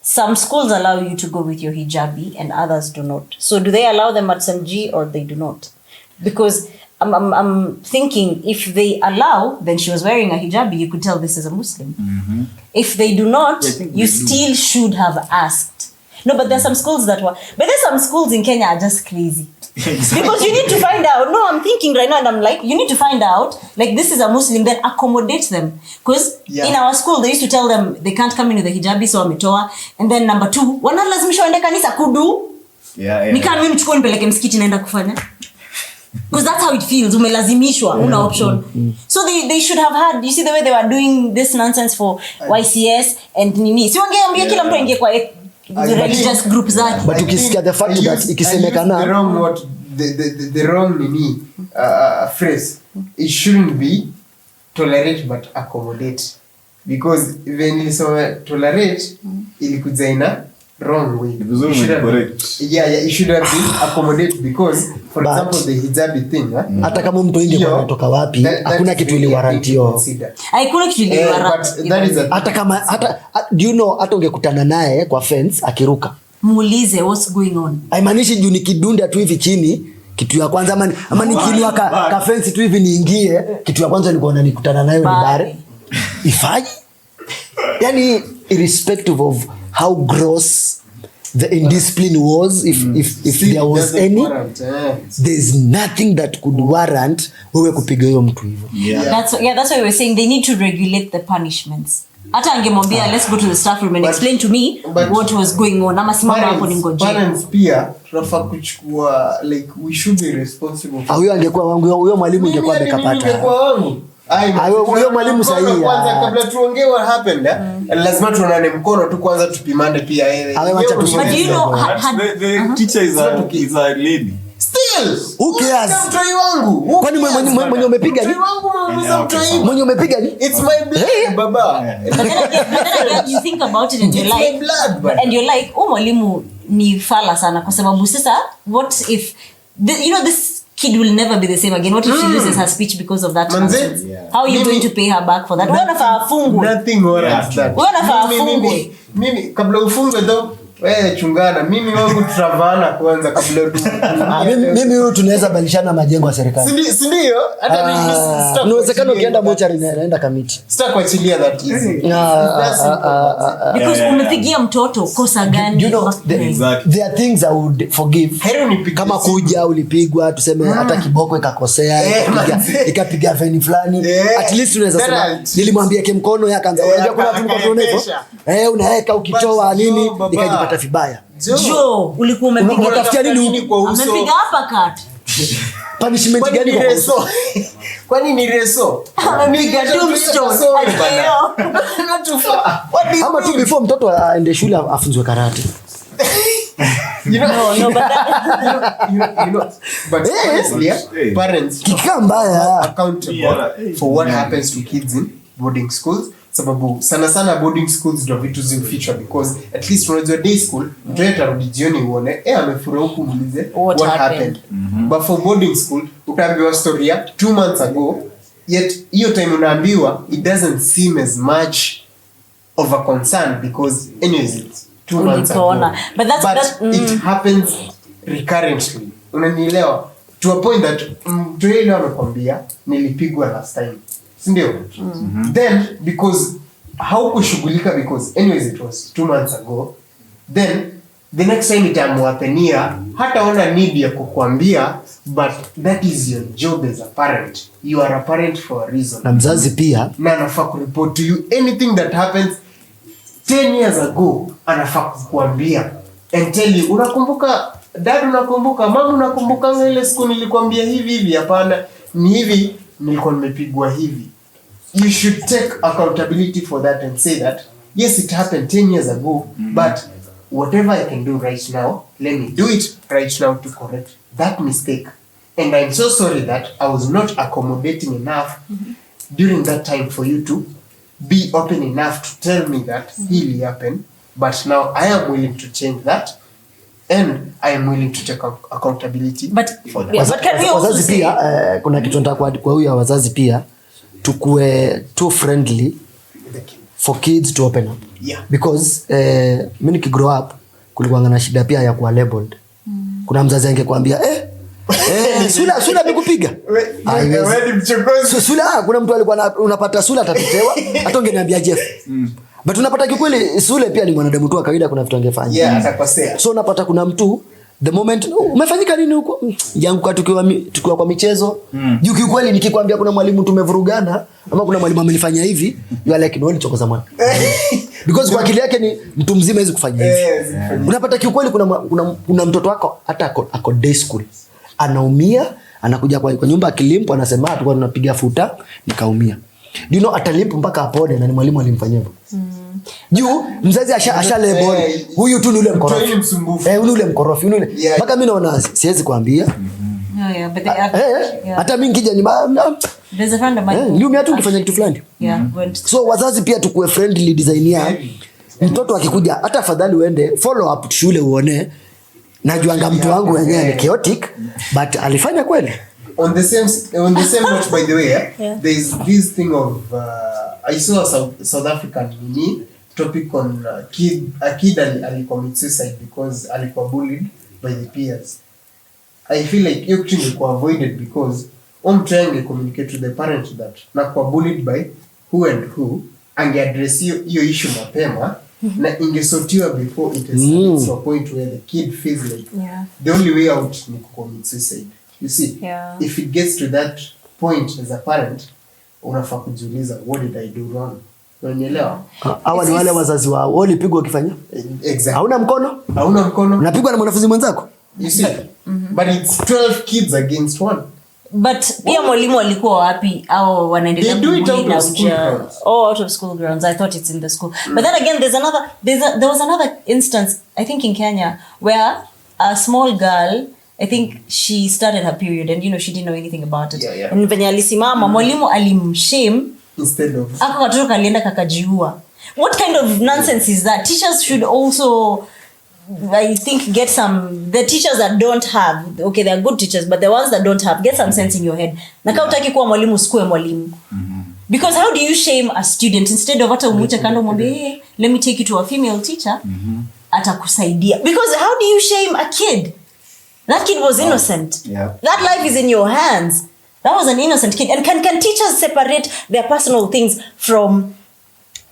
some schools allow you to go with your hijabi and others do not. So do they allow them at SMG or they do not? Because I'm thinking if they allow, then she was wearing a hijabi, you could tell this is a Muslim. If they do not, you still should have asked. No, but there's some schools that were, but there's some schools in Kenya are just crazy. Because you need to find out. No, I'm thinking right now and I'm like, you need to find out, like this is a Muslim, then accommodate them. Because in our school, they used to tell them they can't come in with the hijabi, so ametoa. And then number 2, wanalazimishwa waende kanisa kudu. Nika mimi mchukue nipeleke msikiti naenda kufanya. Because that's how it feels. Umelazimishwa, una option. So they should have had, you see the way they were doing this nonsense for YCS and nini. Si wangeambia kila mtu aingie kwa the religious group zake. But ukisikia the fact that ikisemekana the wrong nini phrase, it shouldn't be tolerate but accommodate, because when you tolerate ilikuja ina wrong way. It should have been accommodate, because for example the hijabi thing hata kama mtu nje anatoka wapi hakuna kitu ili warrantio haikuna kitu ili warrant hata kama hata do you know hata ungekutana naye kwa fence akiruka muulize what's going on. haimaanishi juu nikidunda tu hivi chini kitu ya kwanza ama nikiinua ka fence tu hivi niingie kitu ya kwanza nilikuwa nikutana nayo ni bare ifai. Yani irrespective of how gross the indiscipline was, if there was any, there's nothing that could warrant wewe kupiga hiyo mtu hivyo. That's why we were saying they need to regulate the punishments. Hata angemwambia let's go to the staff room and explain to me what was going on. Ama simama hapo ningoje. Parents pia tunafaa kuchukua, like we should be responsible. Huyo angekuwa wangu, huyo mwalimu angekuwa amekapata. Angekuwa wangu. Huyo mwalimu sahihi. Kwanza kabla tuongee what happened, lazima tuonane mkono tu kwanza tupimane pia yeye. Acha tusome. But you know the teacher is a lady. Still, who cares? Mtoi wangu. Kwani mwenye umepiga ni? Mtoi wangu muuliza mtoi. Mwenye umepiga ni? It's my blood, baba. But then again, you think about it and you're like, and you're like, mwalimu ni fala sana kwa sababu sasa what if this kid will never be the same again? What if she loses her speech because of that? How are you going to pay her back for that? Wanafaa afungwe. Nothing warrants that. Wanafaa afungwe. Mimi kabla ufungwe though, wewe chungana. Mimi wangu tutavana kwanza kabla tu. Mimi huyu tunaweza balishana majengo ya serikali. Si ndio? Hata mimi inawezekana ukienda mochari naenda kamiti. Sitakuachilia that easy. Because umepigia mtoto kosa gani? You know, there are things I would forgive. Kama kuja ulipigwa tuseme hata kiboko ikakosea ikapiga veni fulani, at least unaweza sema nilimwambia ke mkono yakaanza unajua kuna vitu mkono hivyo unaweka ukitoa nini ikajipata vibaya. Jo ulikuwa umepiga utafutia nini kwa uso? Amepiga hapa kat. Punishment gani kwa uso? Kwani ni reso? Amepiga tombstone. Ama tu before mtoto aende shule afunzwe karate. You know, but honestly, parents are accountable for what happens to kids in boarding schools. Sababu sana boarding schools ndio vitu zifichwa, because at least unajua day school mtu atarudi jioni uone amefurahi huku muulize what happened. But for boarding school utaambiwa story ya 2 months ago, yet hiyo time unaambiwa it doesn't seem as much of a concern because anyways it's 2 months ago. But it happens recurrently. Unanielewa? To a point that mtu yule amekwambia nilipigwa last time. Sindio? Then because haukushughulika, because anyways it was 2 months ago, then the next time itamwapenia hata ona need ya kukuambia, but that is your job as a parent. You are a parent for a reason. Na mzazi pia na anafaa kureport to you anything that happens 10 years ago, anafaa kukuambia and tell you, unakumbuka dad, unakumbuka mama, unakumbuka ile siku nilikwambia hivi hapana ni hivi nilikuwa nimepigwa hivi. You should take accountability for that and say that yes, it happened 10 years ago, but whatever I can do right now, let me do it right now to correct that mistake. And I'm so sorry that I was not accommodating enough during that time for you to be open enough to tell me that really happened. But now I am willing to change that. And I am willing to take accountability. But can we also wazazi say... pia kuna kitu nataka kwa huyu wazazi pia tukue too friendly for kids to open up. Yeah. Because mimi nikigrow up kulikuwa na shida pia ya kuwa labeled. Kuna mzazi angekwambia Sula amekupiga. Wewe mchokozi. Sula kuna mtu alikuwa unapata Sula atatetewa hata ungeniambia Jeff. But unapata kikweli Sule pia ni mwanadamu tu wa kawaida, kuna vitu angefanya. Yeah, atakosea. So unapata kuna mtu the moment umefanyika nini huko yangu kwa tukiwa kwa michezo juu kikweli nikikwambia kuna mwalimu tumevurugana ama kuna mwalimu amenifanya hivi you are like no nichokoza mwana because kwa akili yake ni mtu mzima hizi kufanya hivi. Unapata kikweli kuna mtoto wako hata ako day school anaumia, anakuja kwa nyumba akilimpo anasema tulikuwa tunapiga futa nikaumia. Do you know atalimpo mpaka apone na ni mwalimu alimfanyia hivyo. Juu mzazi asha label huyu tu ni ule mkorofi. Ni ule mkorofi ni ule. Mpaka mimi naona siwezi kuambia. But hata mimi nikija ni there's a friend of mine. Ndio mimi tu kufanya kitu fulani. So wazazi pia tukue friendly designer. Mtoto akikuja hata afadhali uende follow up shule uone. Najuanga mtu wangu wenyewe ni chaotic but alifanya kweli. On the same note, by the way, there is this thing of I saw a South African topic on a kid commit suicide because alikuwa bullied by the peers. I feel like you should avoided because trying to communicate to the parent that nakuwa bullied by who and who and address your issue mapema na ingesotiwa before it is to a point where the kid feels like the only way out ni commit suicide. You see, if it gets to that point as a parent, unafaa kujiuliza what did I do wrong? Unanielewa? Hawa ni wale wazazi wao walipigwa wakifanya? Exactly. Hauna mkono? Unapigwa na mwanafunzi mwenzako? You see? But it's 12 kids against one. But pia mwalimu alikuwa wapi au wanaendelea kubuliana uja? Out of school grounds. I thought it's in the school. But then again there was another instance I think in Kenya where a small girl, I think she started her period and she didn't know anything about it. And venye alisimama mwalimu alimshame instead of katoto kalienda kakajiua. What kind of nonsense is that? Teachers should also, I think, get the teachers that don't have, okay, they are good teachers, but the ones that don't have, get some sense in your head. Na kama utaki kuwa mwalimu usikue mwalimu. Because how do you shame a student instead of hata umwite kando mwambie hey, let me take you to a female teacher atakusaidia? Because how do you shame a kid? That kid was innocent. That life is in your hands. That was an innocent kid. And can teachers separate their personal things from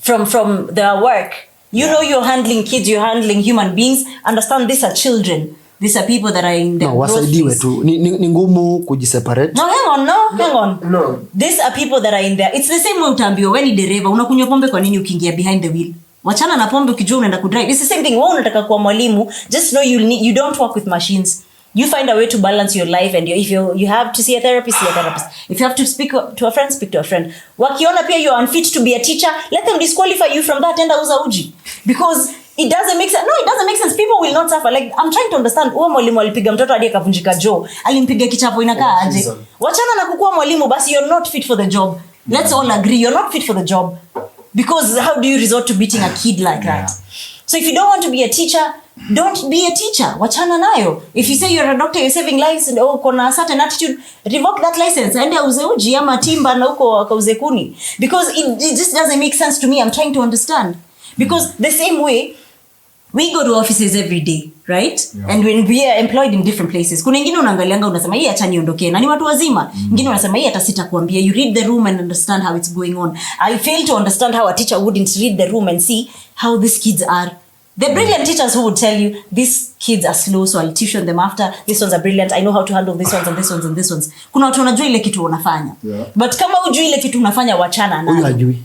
their work? You're handling kids, you're handling human beings. Understand these are children. These are people that are in the wasaidiwe tu. Ni ngumu kujiseparate. No, hang on. No. These are people that are in there. It's the same way utaambiwa wewe ni dereva, unakunywa pombe kwa nini ukiingia behind the wheel? Wachana na pombe ukijua unaenda kudrive. It's the same thing. Wewe unataka kuwa mwalimu, just know you don't work with machines. You find a way to balance your life, and if you have to see a therapist, see a therapist. If you have to speak to a friend, speak to a friend. Wakiona pia you're unfit to be a teacher, let them disqualify you from that and uza uji. Because it doesn't make sense. No, it doesn't make sense. People will not suffer. Like, I'm trying to understand. Uwe mwalimu alipiga mtoto hadi akavunjika jaw. Alimpiga kichapo inakaa aje. Wachana na kukua mwalimu, basi you're not fit for the job. Let's all agree you're not fit for the job. Because how do you resort to beating a kid like that? So if you don't want to be a teacher, don't be a teacher. Wachana nayo. If you say you're a doctor, you're saving lives, and kona a certain attitude, revoke that license. Ende auze uji ama timba na uko akauze kuni. Because it just doesn't make sense to me. I'm trying to understand. Because the same way, we go to offices every day, right? And when we are employed in different places, kuna ingine unaangalianga unasema hii acha niondokee na ni watu wazima. Ingine unasema hii hata sitakwambia. You read the room and understand how it's going on. I fail to understand how a teacher wouldn't read the room and see how these kids are. The brilliant teachers who would tell you these kids are slow, so I'll tuition them after. These ones are brilliant. I know how to handle these ones and these ones and these ones. Kuna watu wanajua ile kitu unafanya. But kama hujui ile kitu unafanya, wachana nayo. Huyu hajui.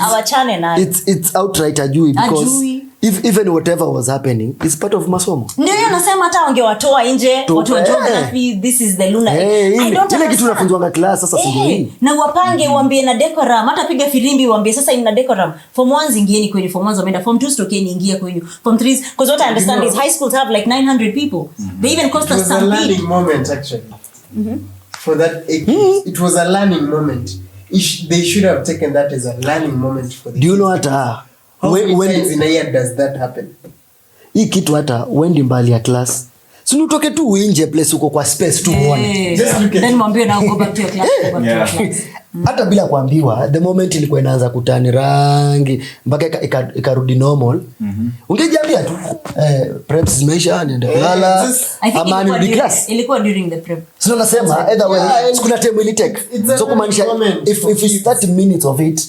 Wachane nayo. It's outright ajui because even whatever was happening is part of masomo. Ndio hiyo nasema hata wangewatoa nje, watu wa geography, this is the lunar. I don't ile kitu nafunzwa class sasa si ndio hii. Na wapange waambie na decorum, hata piga filimbi waambie sasa ina decorum. Form 1 ingieni kwenye form 1 wameenda, form 2 stokeni ingia kwenye. Form 3 because what I understand is high schools have like 900 people. They even cost us some learning moment actually. For that it was a learning moment. They should have taken that as a learning moment for them. Do you know what when in a year does that happen? Hii kitu hata wendi mbali ya class. Si utoke tu nje place uko kwa space tu muone. Then mwambie na go back to your class. Hata bila kuambiwa the moment ilikuwa inaanza kutani rangi mpaka ikarudi normal. Ungejiambia tu preps zimeisha niende kulala ama ni class. Ilikuwa during the prep. Sio nasema either way kuna time will take. So kumaanisha if it's 30 minutes of it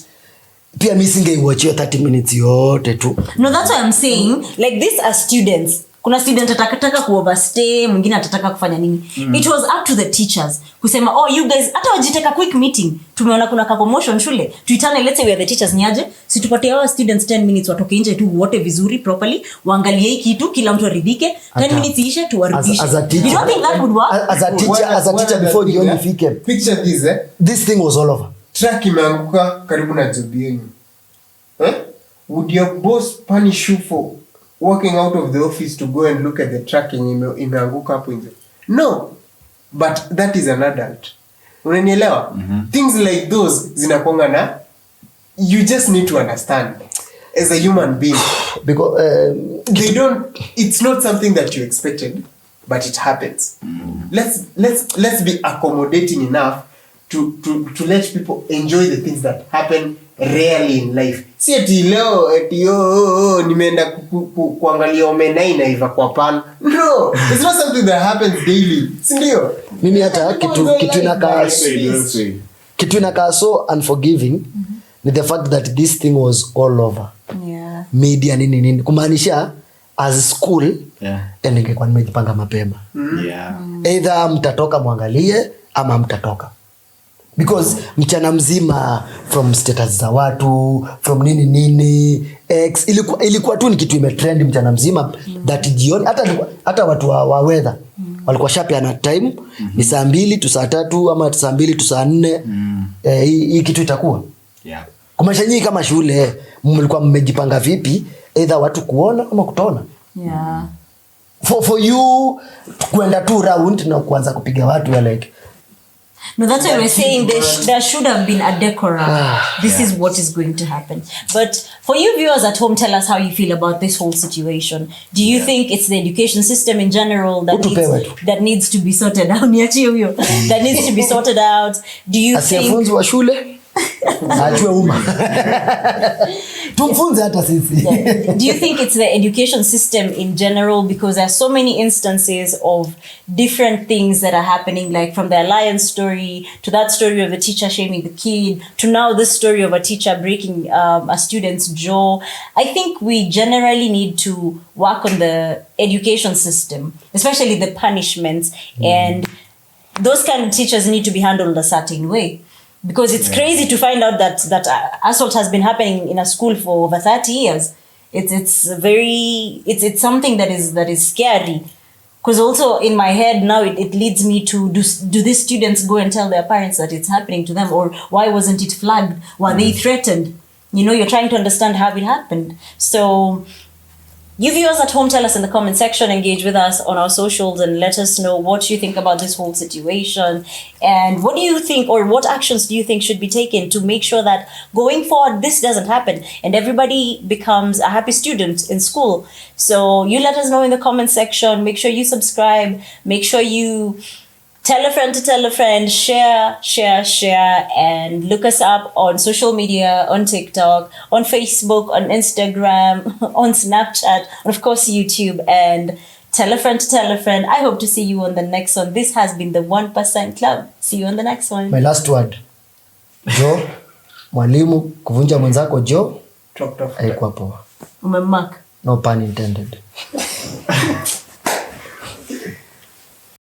pia mimi singeiwatch 30 minutes yote tu. No, that's what I'm saying. Like these are students. Kuna student atakataka kuoverstay, mwingine atataka kufanya nini. It was up to the teachers kusema you guys hata wajiteka quick meeting. Tumeona kuna commotion shule. Tuitane, let's say we are the teachers, niaje situpatie hawa students 10 minutes watoke nje tu wote vizuri properly, waangalie hiki kitu kila mtu aridhike, 10 minutes ishe tuwarudishe. You don't think that would work? As a teacher before you only fike. Picture this thing was all over. Truck imeanguka karibu na job yenu. Would your boss punish you for walking out of the office to go and look at the truck imeanguka hapo nje? No. But that is an adult. Unanielewa? Things like those zinakonga na you just need to understand as a human being. Because it's not something that you expected, but it happens. Let's be accommodating enough to let people enjoy the things that happen rarely in life. Si eti leo nimeenda kuangalia omena inaiva kwa pan. No, it's not something that happens daily. Si ndio? Mimi hata kitu inakaa so unforgiving ni the fact that this thing was all over. Yeah. Media nini kumaanisha as school ningekuwa nimejipanga mapema. Either mtatoka muangalie ama mtatoka. Because mchana mzima from status za watu, from nini X ilikuwa tu ni kitu imetrend mchana mzima that jioni hata watu wa weather walikuwa shapiana time ni saa 2 tu saa 3 ama saa 2 tu saa 4 hii kitu itakuwa. Kumaanisha nyinyi kama shule mlikuwa mmejipanga vipi either watu kuona ama kutoona. For you kwenda tu round na kuanza kupiga watu like no, that's why we're saying there should have been a decorum. This is what is going to happen. But for you viewers at home, tell us how you feel about this whole situation. Do you think it's the education system in general that needs to be sorted out? That needs to be sorted out. Do you think wa shule ajue uma tumfunze hata sisi. Do you think it's the education system in general, because there are so many instances of different things that are happening, like from the alliance story to that story of the teacher shaming the kid to now this story of a teacher breaking a student's jaw? I think we generally need to work on the education system, especially the punishments, and those kind of teachers need to be handled a certain way. Because it's crazy to find out that assault has been happening in a school for over 30 years. It's something that is scary. Because also in my head now it leads me to do these students go and tell their parents that it's happening to them, or why wasn't it flagged? Were they threatened? You're trying to understand how it happened. So you viewers at home, tell us in the comment section, engage with us on our socials and let us know what you think about this whole situation. And what do you think, or what actions do you think should be taken to make sure that going forward this doesn't happen and everybody becomes a happy student in school? So you let us know in the comment section. Make sure you subscribe. Make sure you tell a friend to tell a friend, share, and look us up on social media, on TikTok, on Facebook, on Instagram, on Snapchat, and of course YouTube, and tell a friend to tell a friend. I hope to see you on the next one. This has been the 1% Club. See you on the next one. My last word. Joe, mwalimu kuvunja mwenzako Joe, haikuwa poa. Umemark. No pun intended.